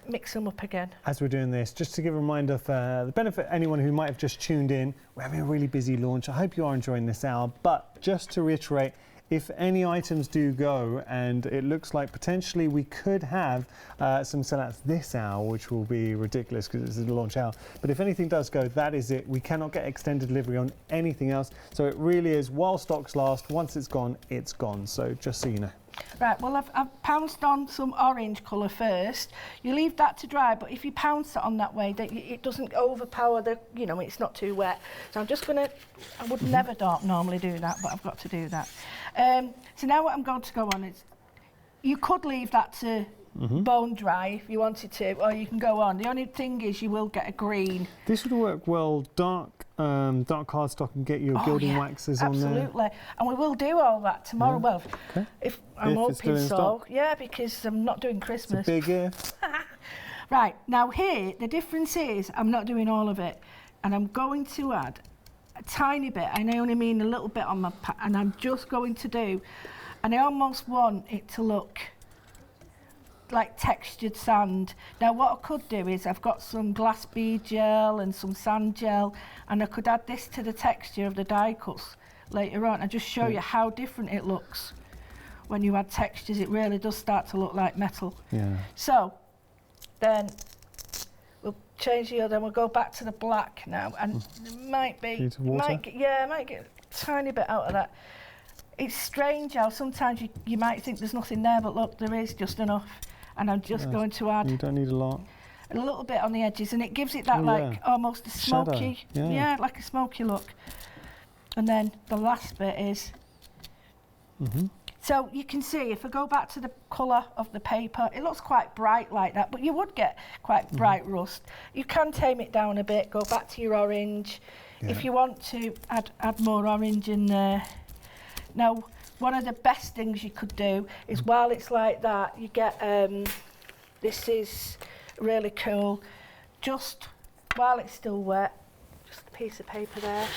[SPEAKER 2] mix them up again.
[SPEAKER 1] As we're doing this, just to give a reminder for the benefit of anyone who might have just tuned in, we're having a really busy launch. I hope you are enjoying this hour, but just to reiterate, if any items do go, and it looks like potentially we could have some sellouts this hour, which will be ridiculous because it's the launch hour. But if anything does go, that is it. We cannot get extended delivery on anything else. So it really is while stocks last. Once it's gone, it's gone. So just so you know.
[SPEAKER 2] Right, well, I've pounced on some orange colour first. You leave that to dry, but if you pounce it on that way, it doesn't overpower the, you know, it's not too wet. So I'm just going to, I would never normally do that, but I've got to do that. So now what I'm going to go on is, you could leave that to bone dry if you wanted to, or you can go on. The only thing is you will get a green.
[SPEAKER 1] This would work well, dark cardstock, and get your gilding waxes on there.
[SPEAKER 2] Absolutely, and we will do all that tomorrow. Yeah. Well,
[SPEAKER 1] okay.
[SPEAKER 2] if I'm hoping so. Yeah, because I'm not doing Christmas.
[SPEAKER 1] It's a big if.
[SPEAKER 2] Right, now here, the difference is I'm not doing all of it, and I'm going to add a tiny bit, and I only mean a little bit on my and I'm just going to do, and I almost want it to look like textured sand. Now what I could do is, I've got some glass bead gel and some sand gel, and I could add this to the texture of the die cuts later on and just show you how different it looks when you add textures. It really does start to look like metal.
[SPEAKER 1] Yeah.
[SPEAKER 2] So then we'll change the other, and we'll go back to the black now, and it might be, might get a tiny bit out of that. It's strange how sometimes you might think there's nothing there, but look, there is just enough. And I'm just going to add,
[SPEAKER 1] you don't need a lot,
[SPEAKER 2] a little bit on the edges, and it gives it that like almost a smoky, like a smoky look. And then the last bit is, so you can see, if I go back to the colour of the paper, it looks quite bright like that, but you would get quite bright rust. You can tame it down a bit, go back to your orange. If you want to add more orange in there. Now, one of the best things you could do is, while it's like that, you get, this is really cool, just while it's still wet, just a piece of paper there,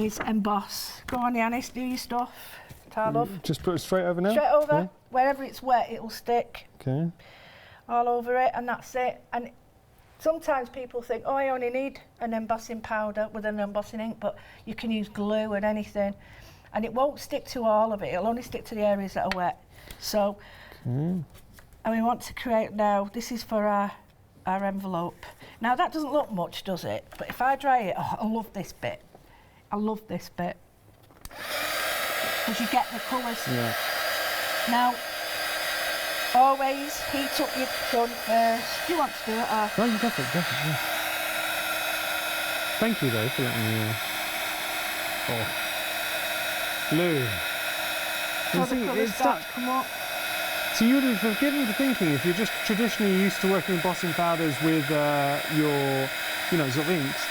[SPEAKER 2] is emboss. Go on, Yanis, do your stuff. Love.
[SPEAKER 1] Just put it straight over now?
[SPEAKER 2] Straight over. Wherever it's wet, it'll stick.
[SPEAKER 1] Okay.
[SPEAKER 2] All over it, and that's it. And sometimes people think, oh, I only need an embossing powder with an embossing ink, but you can use glue and anything. And it won't stick to all of it, it'll only stick to the areas that are wet. So, and we want to create now, this is for our envelope. Now that doesn't look much, does it? But if I dry it, I love this bit. I love this bit. Because you get the colours. Yeah. Now, always heat up your gun first. Do you want to do it? Or?
[SPEAKER 1] No, you definitely, yeah. Thank you though for letting me. Blue.
[SPEAKER 2] So the colours start to come up.
[SPEAKER 1] So you would have forgiven for thinking, if you're just traditionally used to working with embossing powders with your, sort of inks,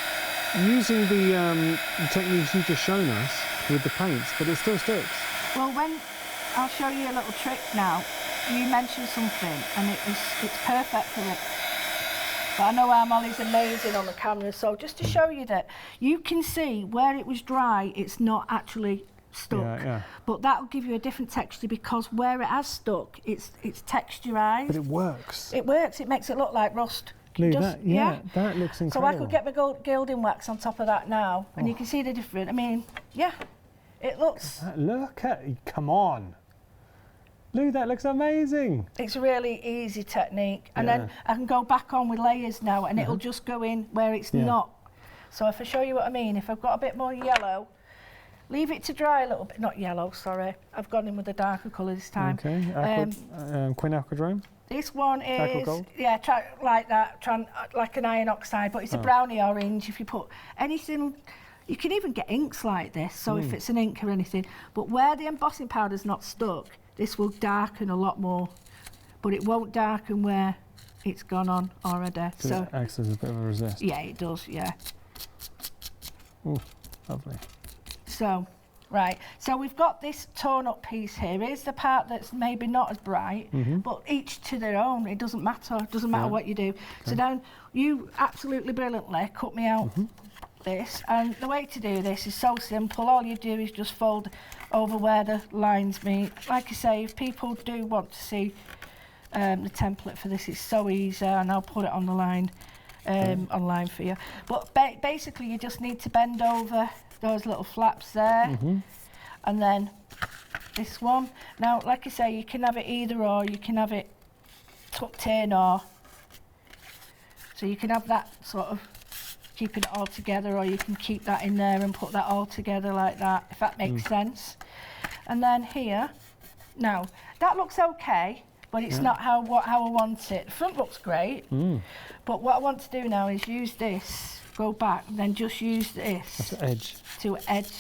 [SPEAKER 1] using the techniques you've just shown us with the paints, but it still sticks.
[SPEAKER 2] Well, I'll show you a little trick now. You mentioned something, and it's perfect for it. But I know our Molly's amazing on the camera, so just to show you that you can see where it was dry, it's not actually stuck.
[SPEAKER 1] Yeah.
[SPEAKER 2] But that'll give you a different texture because where it has stuck, it's texturized.
[SPEAKER 1] But it works.
[SPEAKER 2] It works. It makes it look like rust.
[SPEAKER 1] Lou,
[SPEAKER 2] Just,
[SPEAKER 1] that looks incredible.
[SPEAKER 2] So I could get my gilding wax on top of that now, and you can see the difference. I mean, yeah, it looks.
[SPEAKER 1] Look at, come on. Lou, that looks amazing.
[SPEAKER 2] It's a really easy technique. And then I can go back on with layers now, and it'll just go in where it's not. So if I show you what I mean, if I've got a bit more yellow, leave it to dry a little bit. Not yellow, sorry. I've gone in with a darker colour this time.
[SPEAKER 1] Okay, quinacridone?
[SPEAKER 2] This one is,
[SPEAKER 1] gold?
[SPEAKER 2] yeah, like that, like an iron oxide, but it's a brownie orange. If you put anything, you can even get inks like this, so if it's an ink or anything. But where the embossing powder's not stuck, this will darken a lot more, but it won't darken where it's gone on already.
[SPEAKER 1] So it acts as a bit of a resist.
[SPEAKER 2] Yeah, it does, yeah.
[SPEAKER 1] Ooh, lovely.
[SPEAKER 2] So, right, so we've got this torn up piece here. Here's the part that's maybe not as bright, but each to their own. It doesn't matter. It doesn't matter what you do. Okay. So then you absolutely brilliantly cut me out this, and the way to do this is so simple. All you do is just fold over where the lines meet. Like I say, if people do want to see the template for this, it's so easy, and I'll put it on the line online for you. But basically, you just need to bend over those little flaps there, and then this one. Now, like I say, you can have it either or. You can have it tucked in, or so you can have that sort of keeping it all together, or you can keep that in there and put that all together like that, if that makes sense. And then here, now that looks okay, but it's not how I want it. The front looks great, but what I want to do now is use this, go back, and then just use this to edge.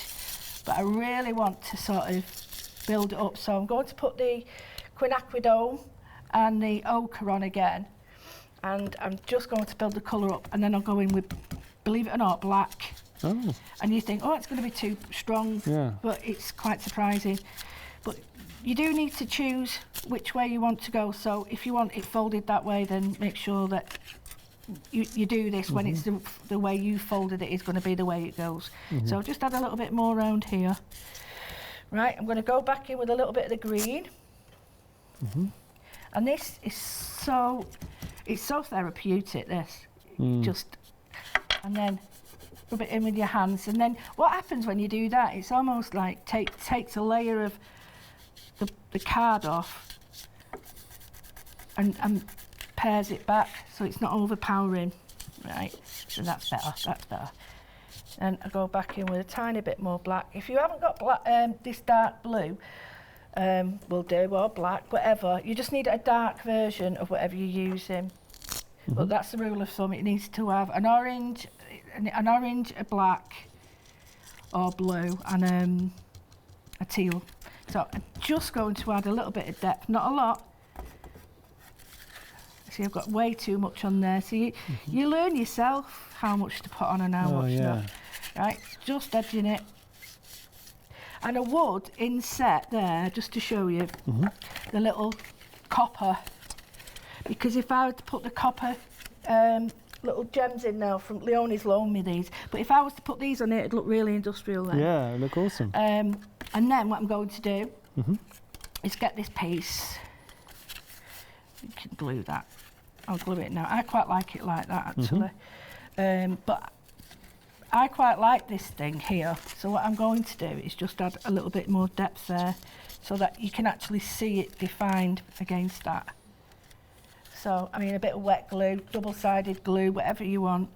[SPEAKER 2] But I really want to sort of build it up, so I'm going to put the quinacridone and the ochre on again, and I'm just going to build the colour up, and then I'll go in with, believe it or not, black. Oh. And you think, oh, it's going to be too strong, but it's quite surprising. But you do need to choose which way you want to go. So if you want it folded that way, then make sure that you do this when it's the way you folded it is going to be the way it goes. So just add a little bit more around here. Right, I'm going to go back in with a little bit of the green. And this is it's so therapeutic, this. Just, and then rub it in with your hands. And then what happens when you do that, it's almost like takes a layer of the card off and pairs it back so it's not overpowering. Right, so that's better. And I go back in with a tiny bit more black. If you haven't got black, this dark blue, will do, or black, whatever. You just need a dark version of whatever you're using. But that's the rule of thumb. It needs to have an orange, a black, or blue, and a teal. So I'm just going to add a little bit of depth, not a lot. See, I've got way too much on there. So you learn yourself how much to put on and how much not. Right, just edging it. And I would inset there, just to show you, the little copper. Because if I were to put the copper little gems in now, from Leonie's loaned me these, but if I was to put these on it, it'd look really industrial then.
[SPEAKER 1] Yeah, it'd look awesome.
[SPEAKER 2] And then what I'm going to do is get this piece. You can glue that. I'll glue it now. I quite like it like that, actually. But I quite like this thing here. So what I'm going to do is just add a little bit more depth there so that you can actually see it defined against that. So, I mean, a bit of wet glue, double-sided glue, whatever you want.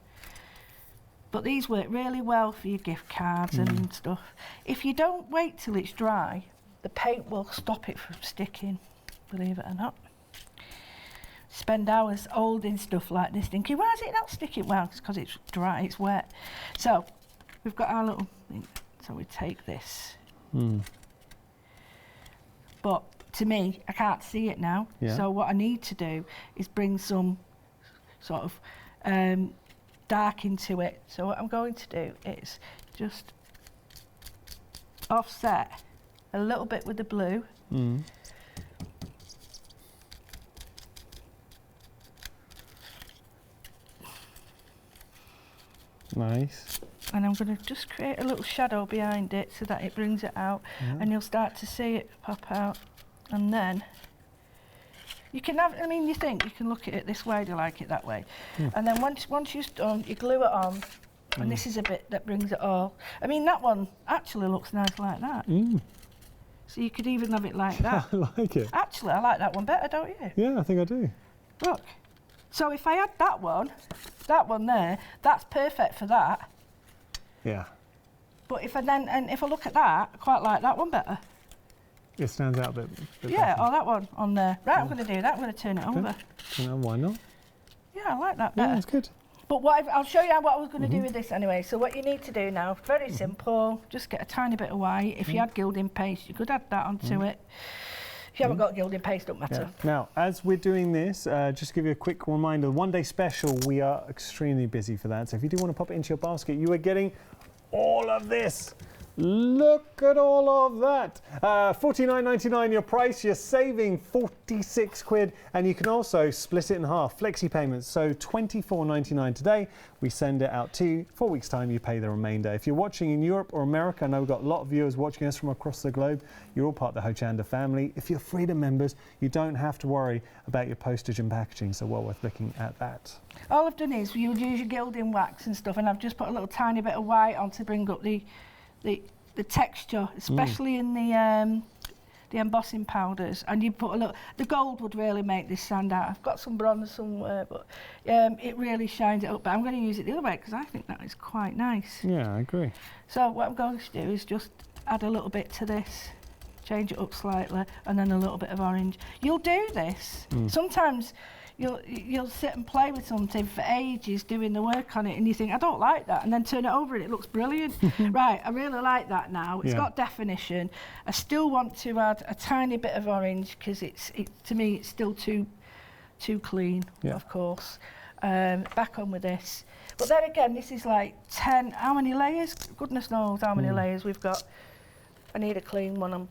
[SPEAKER 2] But these work really well for your gift cards and stuff. If you don't wait till it's dry, the paint will stop it from sticking, believe it or not. Spend hours holding stuff like this thinking, why is it not sticking? Well, it's because it's dry, it's wet. So, we've got our little thing. So we take this. But to me, I can't see it now. So what I need to do is bring some sort of dark into it. So what I'm going to do is just offset a little bit with the blue.
[SPEAKER 1] Nice.
[SPEAKER 2] And I'm going to just create a little shadow behind it so that it brings it out, and you'll start to see it pop out. And then you can have, I mean, you think you can look at it this way, do you like it that way? And then once you've done, you glue it on, and this is a bit that brings it all. I mean, that one actually looks nice like that. So you could even have it like that.
[SPEAKER 1] I like it.
[SPEAKER 2] Actually, I like that one better, don't you?
[SPEAKER 1] Yeah, I think I do.
[SPEAKER 2] Look. So if I had that one there, that's perfect for that.
[SPEAKER 1] Yeah.
[SPEAKER 2] But if I look at that, I quite like that one better.
[SPEAKER 1] It stands out a bit
[SPEAKER 2] Yeah,
[SPEAKER 1] better.
[SPEAKER 2] or that one on there. Right, I'm going to do that. I'm going to turn it over.
[SPEAKER 1] Why not?
[SPEAKER 2] Yeah, I like that better.
[SPEAKER 1] Yeah, it's good.
[SPEAKER 2] But I'll show you what I was going to do with this anyway. So what you need to do now, very simple, just get a tiny bit of white. If you had gilding paste, you could add that onto it. If you haven't got gilding paste, don't matter.
[SPEAKER 1] Yeah. Now, as we're doing this, just to give you a quick reminder, the one-day special, we are extremely busy for that. So if you do want to pop it into your basket, you are getting all of this. Look at all of that. $49.99 your price. You're saving 46 quid, and you can also split it in half. Flexi payments. So $24.99 today. We send it out to you. 4 weeks time, you pay the remainder. If you're watching in Europe or America, I know we've got a lot of viewers watching us from across the globe. You're all part of the Hochanda family. If you're Freedom members, you don't have to worry about your postage and packaging. So well worth looking at that.
[SPEAKER 2] All I've done is you would use your gilding wax and stuff, and I've just put a little tiny bit of white on to bring up the texture, especially in the embossing powders. And you put a little, the gold would really make this stand out. I've got some bronze somewhere, but it really shines it up. But I'm going to use it the other way because I think that is quite nice.
[SPEAKER 1] Yeah, I agree.
[SPEAKER 2] So what I'm going to do is just add a little bit to this, change it up slightly, and then a little bit of orange. You'll do this. Sometimes you'll sit and play with something for ages doing the work on it, and you think, I don't like that, and then turn it over and it looks brilliant. Right, I really like that now. It's got definition. I still want to add a tiny bit of orange because to me it's still too clean, of course. Back on with this. But then again, this is like 10, how many layers? Goodness knows how many layers we've got. I need a clean one.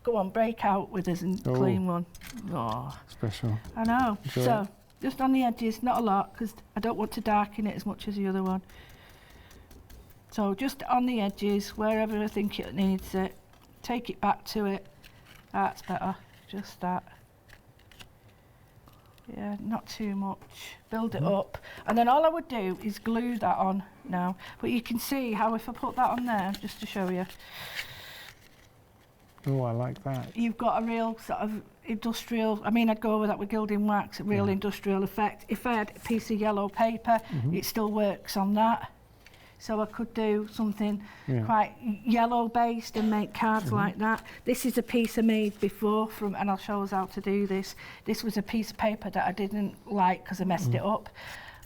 [SPEAKER 2] Go on, break out with us and clean one. Oh,
[SPEAKER 1] special.
[SPEAKER 2] I know.
[SPEAKER 1] Enjoy
[SPEAKER 2] so,
[SPEAKER 1] it.
[SPEAKER 2] just on the edges, not a lot, because I don't want to darken it as much as the other one. So, just on the edges, wherever I think it needs it, take it back to it. That's better. Just that. Yeah, not too much. Build it up. And then all I would do is glue that on now. But you can see how if I put that on there, just to show you,
[SPEAKER 1] Oh, I like that.
[SPEAKER 2] you've got a real sort of industrial, I mean, I'd go over that with gilding wax, a real industrial effect. If I had a piece of yellow paper, it still works on that. So I could do something quite yellow based and make cards like that. This is a piece I made before and I'll show us how to do this. This was a piece of paper that I didn't like because I messed it up,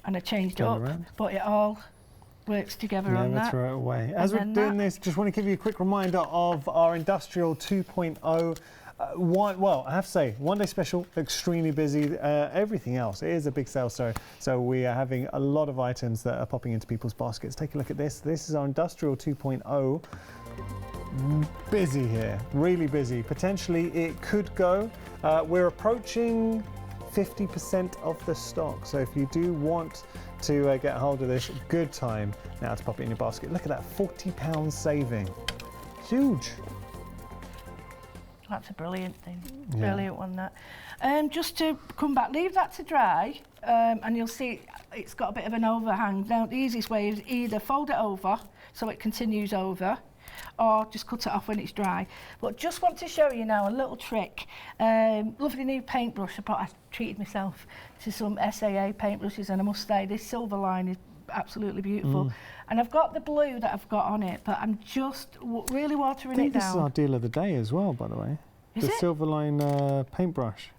[SPEAKER 2] and I changed it up, but it all works together on that.
[SPEAKER 1] Yeah, throw it away. As we're doing this, just want to give you a quick reminder of our Industrial 2.0. Well, I have to say, one day special, extremely busy. Everything else, it is a big sale story. So we are having a lot of items that are popping into people's baskets. Take a look at this. This is our Industrial 2.0. Busy here, really busy. Potentially it could go. We're approaching 50% of the stock. So if you do want to get a hold of this, good time now to pop it in your basket. Look at that, £40 saving. Huge.
[SPEAKER 2] That's a brilliant thing. Brilliant one, that. Just to come back, leave that to dry, and you'll see it's got a bit of an overhang. Now, the easiest way is either fold it over so it continues over, or just cut it off when it's dry. But just want to show you now a little trick. Lovely new paintbrush. I treated myself to some SAA paintbrushes, and I must say this silver line is absolutely beautiful. And I've got the blue that I've got on it, but I'm just really watering it down.
[SPEAKER 1] This is our deal of the day as well, by the way.
[SPEAKER 2] Is
[SPEAKER 1] the
[SPEAKER 2] it?
[SPEAKER 1] Silverline paintbrush.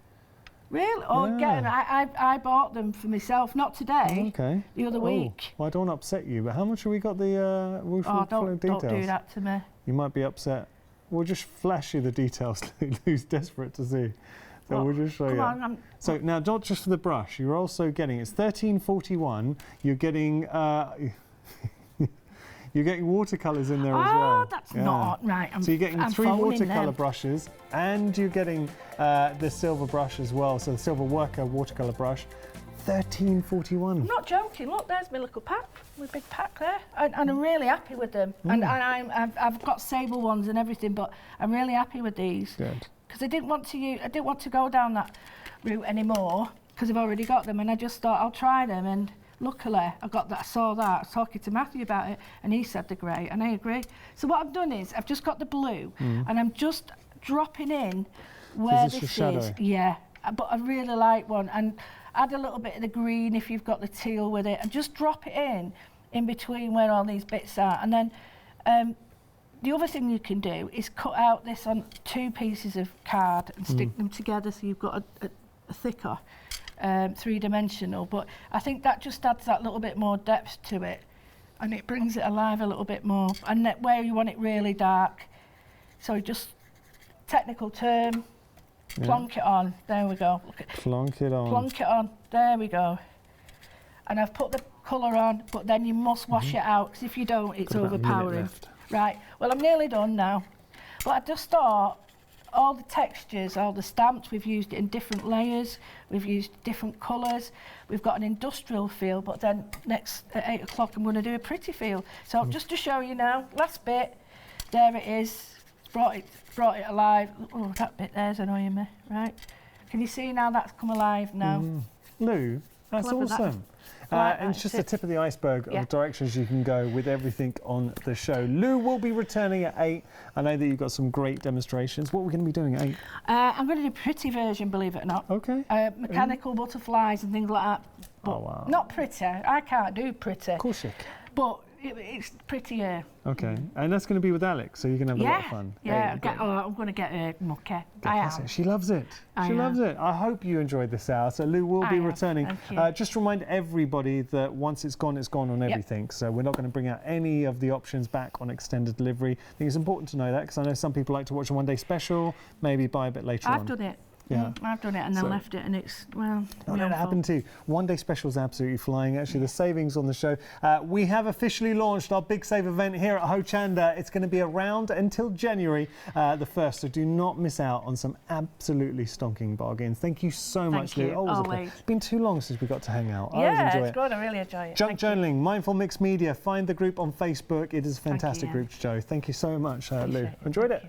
[SPEAKER 2] Really? Oh, again, I bought them for myself, not today.
[SPEAKER 1] Okay.
[SPEAKER 2] The other week.
[SPEAKER 1] Well, I don't want to upset you, but how much have we got the
[SPEAKER 2] don't do that to me.
[SPEAKER 1] You might be upset. We'll just flash you the details. Who's desperate to see? So we'll just show you. So now, not just for the brush, you're also getting, it's $13.41. You're getting you're getting watercolours in there as well.
[SPEAKER 2] Oh, that's not right.
[SPEAKER 1] So you're getting 3 watercolour brushes, and you're getting the silver brush as well. So the silver worker watercolour brush 13.41.
[SPEAKER 2] I'm not joking. Look, there's my little pack, my big pack there, and I'm really happy with them. And I've got sable ones and everything, but I'm really happy with these.
[SPEAKER 1] Good.
[SPEAKER 2] Because I didn't want to go down that route anymore because I've already got them, and I just thought I'll try them. And luckily, I saw that. I was talking to Matthew about it, and he said they're great, and I agree. So what I've done is I've just got the blue, and I'm just dropping in where this is. Yeah, but I really like one, and add a little bit of the green if you've got the teal with it, and just drop it in between where all these bits are. And then the other thing you can do is cut out this on 2 pieces of card and stick them together so you've got a thicker 3-dimensional. But I think that just adds that little bit more depth to it, and it brings it alive a little bit more. And where you want it really dark, so just technical term, plonk it on. There we go. Look at
[SPEAKER 1] plonk it on.
[SPEAKER 2] Plonk it on. There we go. And I've put the colour on, but then you must wash it out, because if you don't, it's overpowering. Right. Well, I'm nearly done now. But I just thought all the textures, all the stamps, we've used it in different layers. We've used different colours. We've got an industrial feel, but then next at 8 o'clock I'm going to do a pretty feel. So just to show you now, last bit, there it is. Brought it alive. Oh, that bit there's annoying me. Right. Can you see now that's come alive now?
[SPEAKER 1] Lou, that's awesome. And it's just the tip of the iceberg of directions you can go with everything on the show. Lou will be returning at 8. I know that you've got some great demonstrations. What are we going to be doing at 8? I'm
[SPEAKER 2] going to do a pretty version, believe it or not.
[SPEAKER 1] Okay.
[SPEAKER 2] Mechanical butterflies and things like that. But not pretty. I can't do pretty.
[SPEAKER 1] Of course you can.
[SPEAKER 2] But it's prettier.
[SPEAKER 1] Okay, and that's going to be with Alex, so you can have a lot of fun.
[SPEAKER 2] Yeah, I'm going to get her mucky. I am.
[SPEAKER 1] She loves it. She loves it. I hope you enjoyed this hour. So Lou will be returning. Just remind everybody that once it's gone on everything. So we're not going to bring out any of the options back on extended delivery. I think it's important to know that, because I know some people like to watch a one-day special, maybe buy a bit later on.
[SPEAKER 2] I've done it.
[SPEAKER 1] Yeah.
[SPEAKER 2] I've done it and then left it, and it's, well...
[SPEAKER 1] Not going to happen to you. One-day special's absolutely flying. Actually, the savings on the show. We have officially launched our Big Save event here at Ho Chanda. It's going to be around until January the 1st, so do not miss out on some absolutely stonking bargains. Thank you so much, Lou.
[SPEAKER 2] Always.
[SPEAKER 1] It's been too long since we got to hang out.
[SPEAKER 2] Yeah,
[SPEAKER 1] I always enjoy
[SPEAKER 2] it's good. I really enjoy it.
[SPEAKER 1] Junk Journaling, Mindful Mix Media. Find the group on Facebook. It is a fantastic group to show. Thank you so much, Lou. Enjoyed it.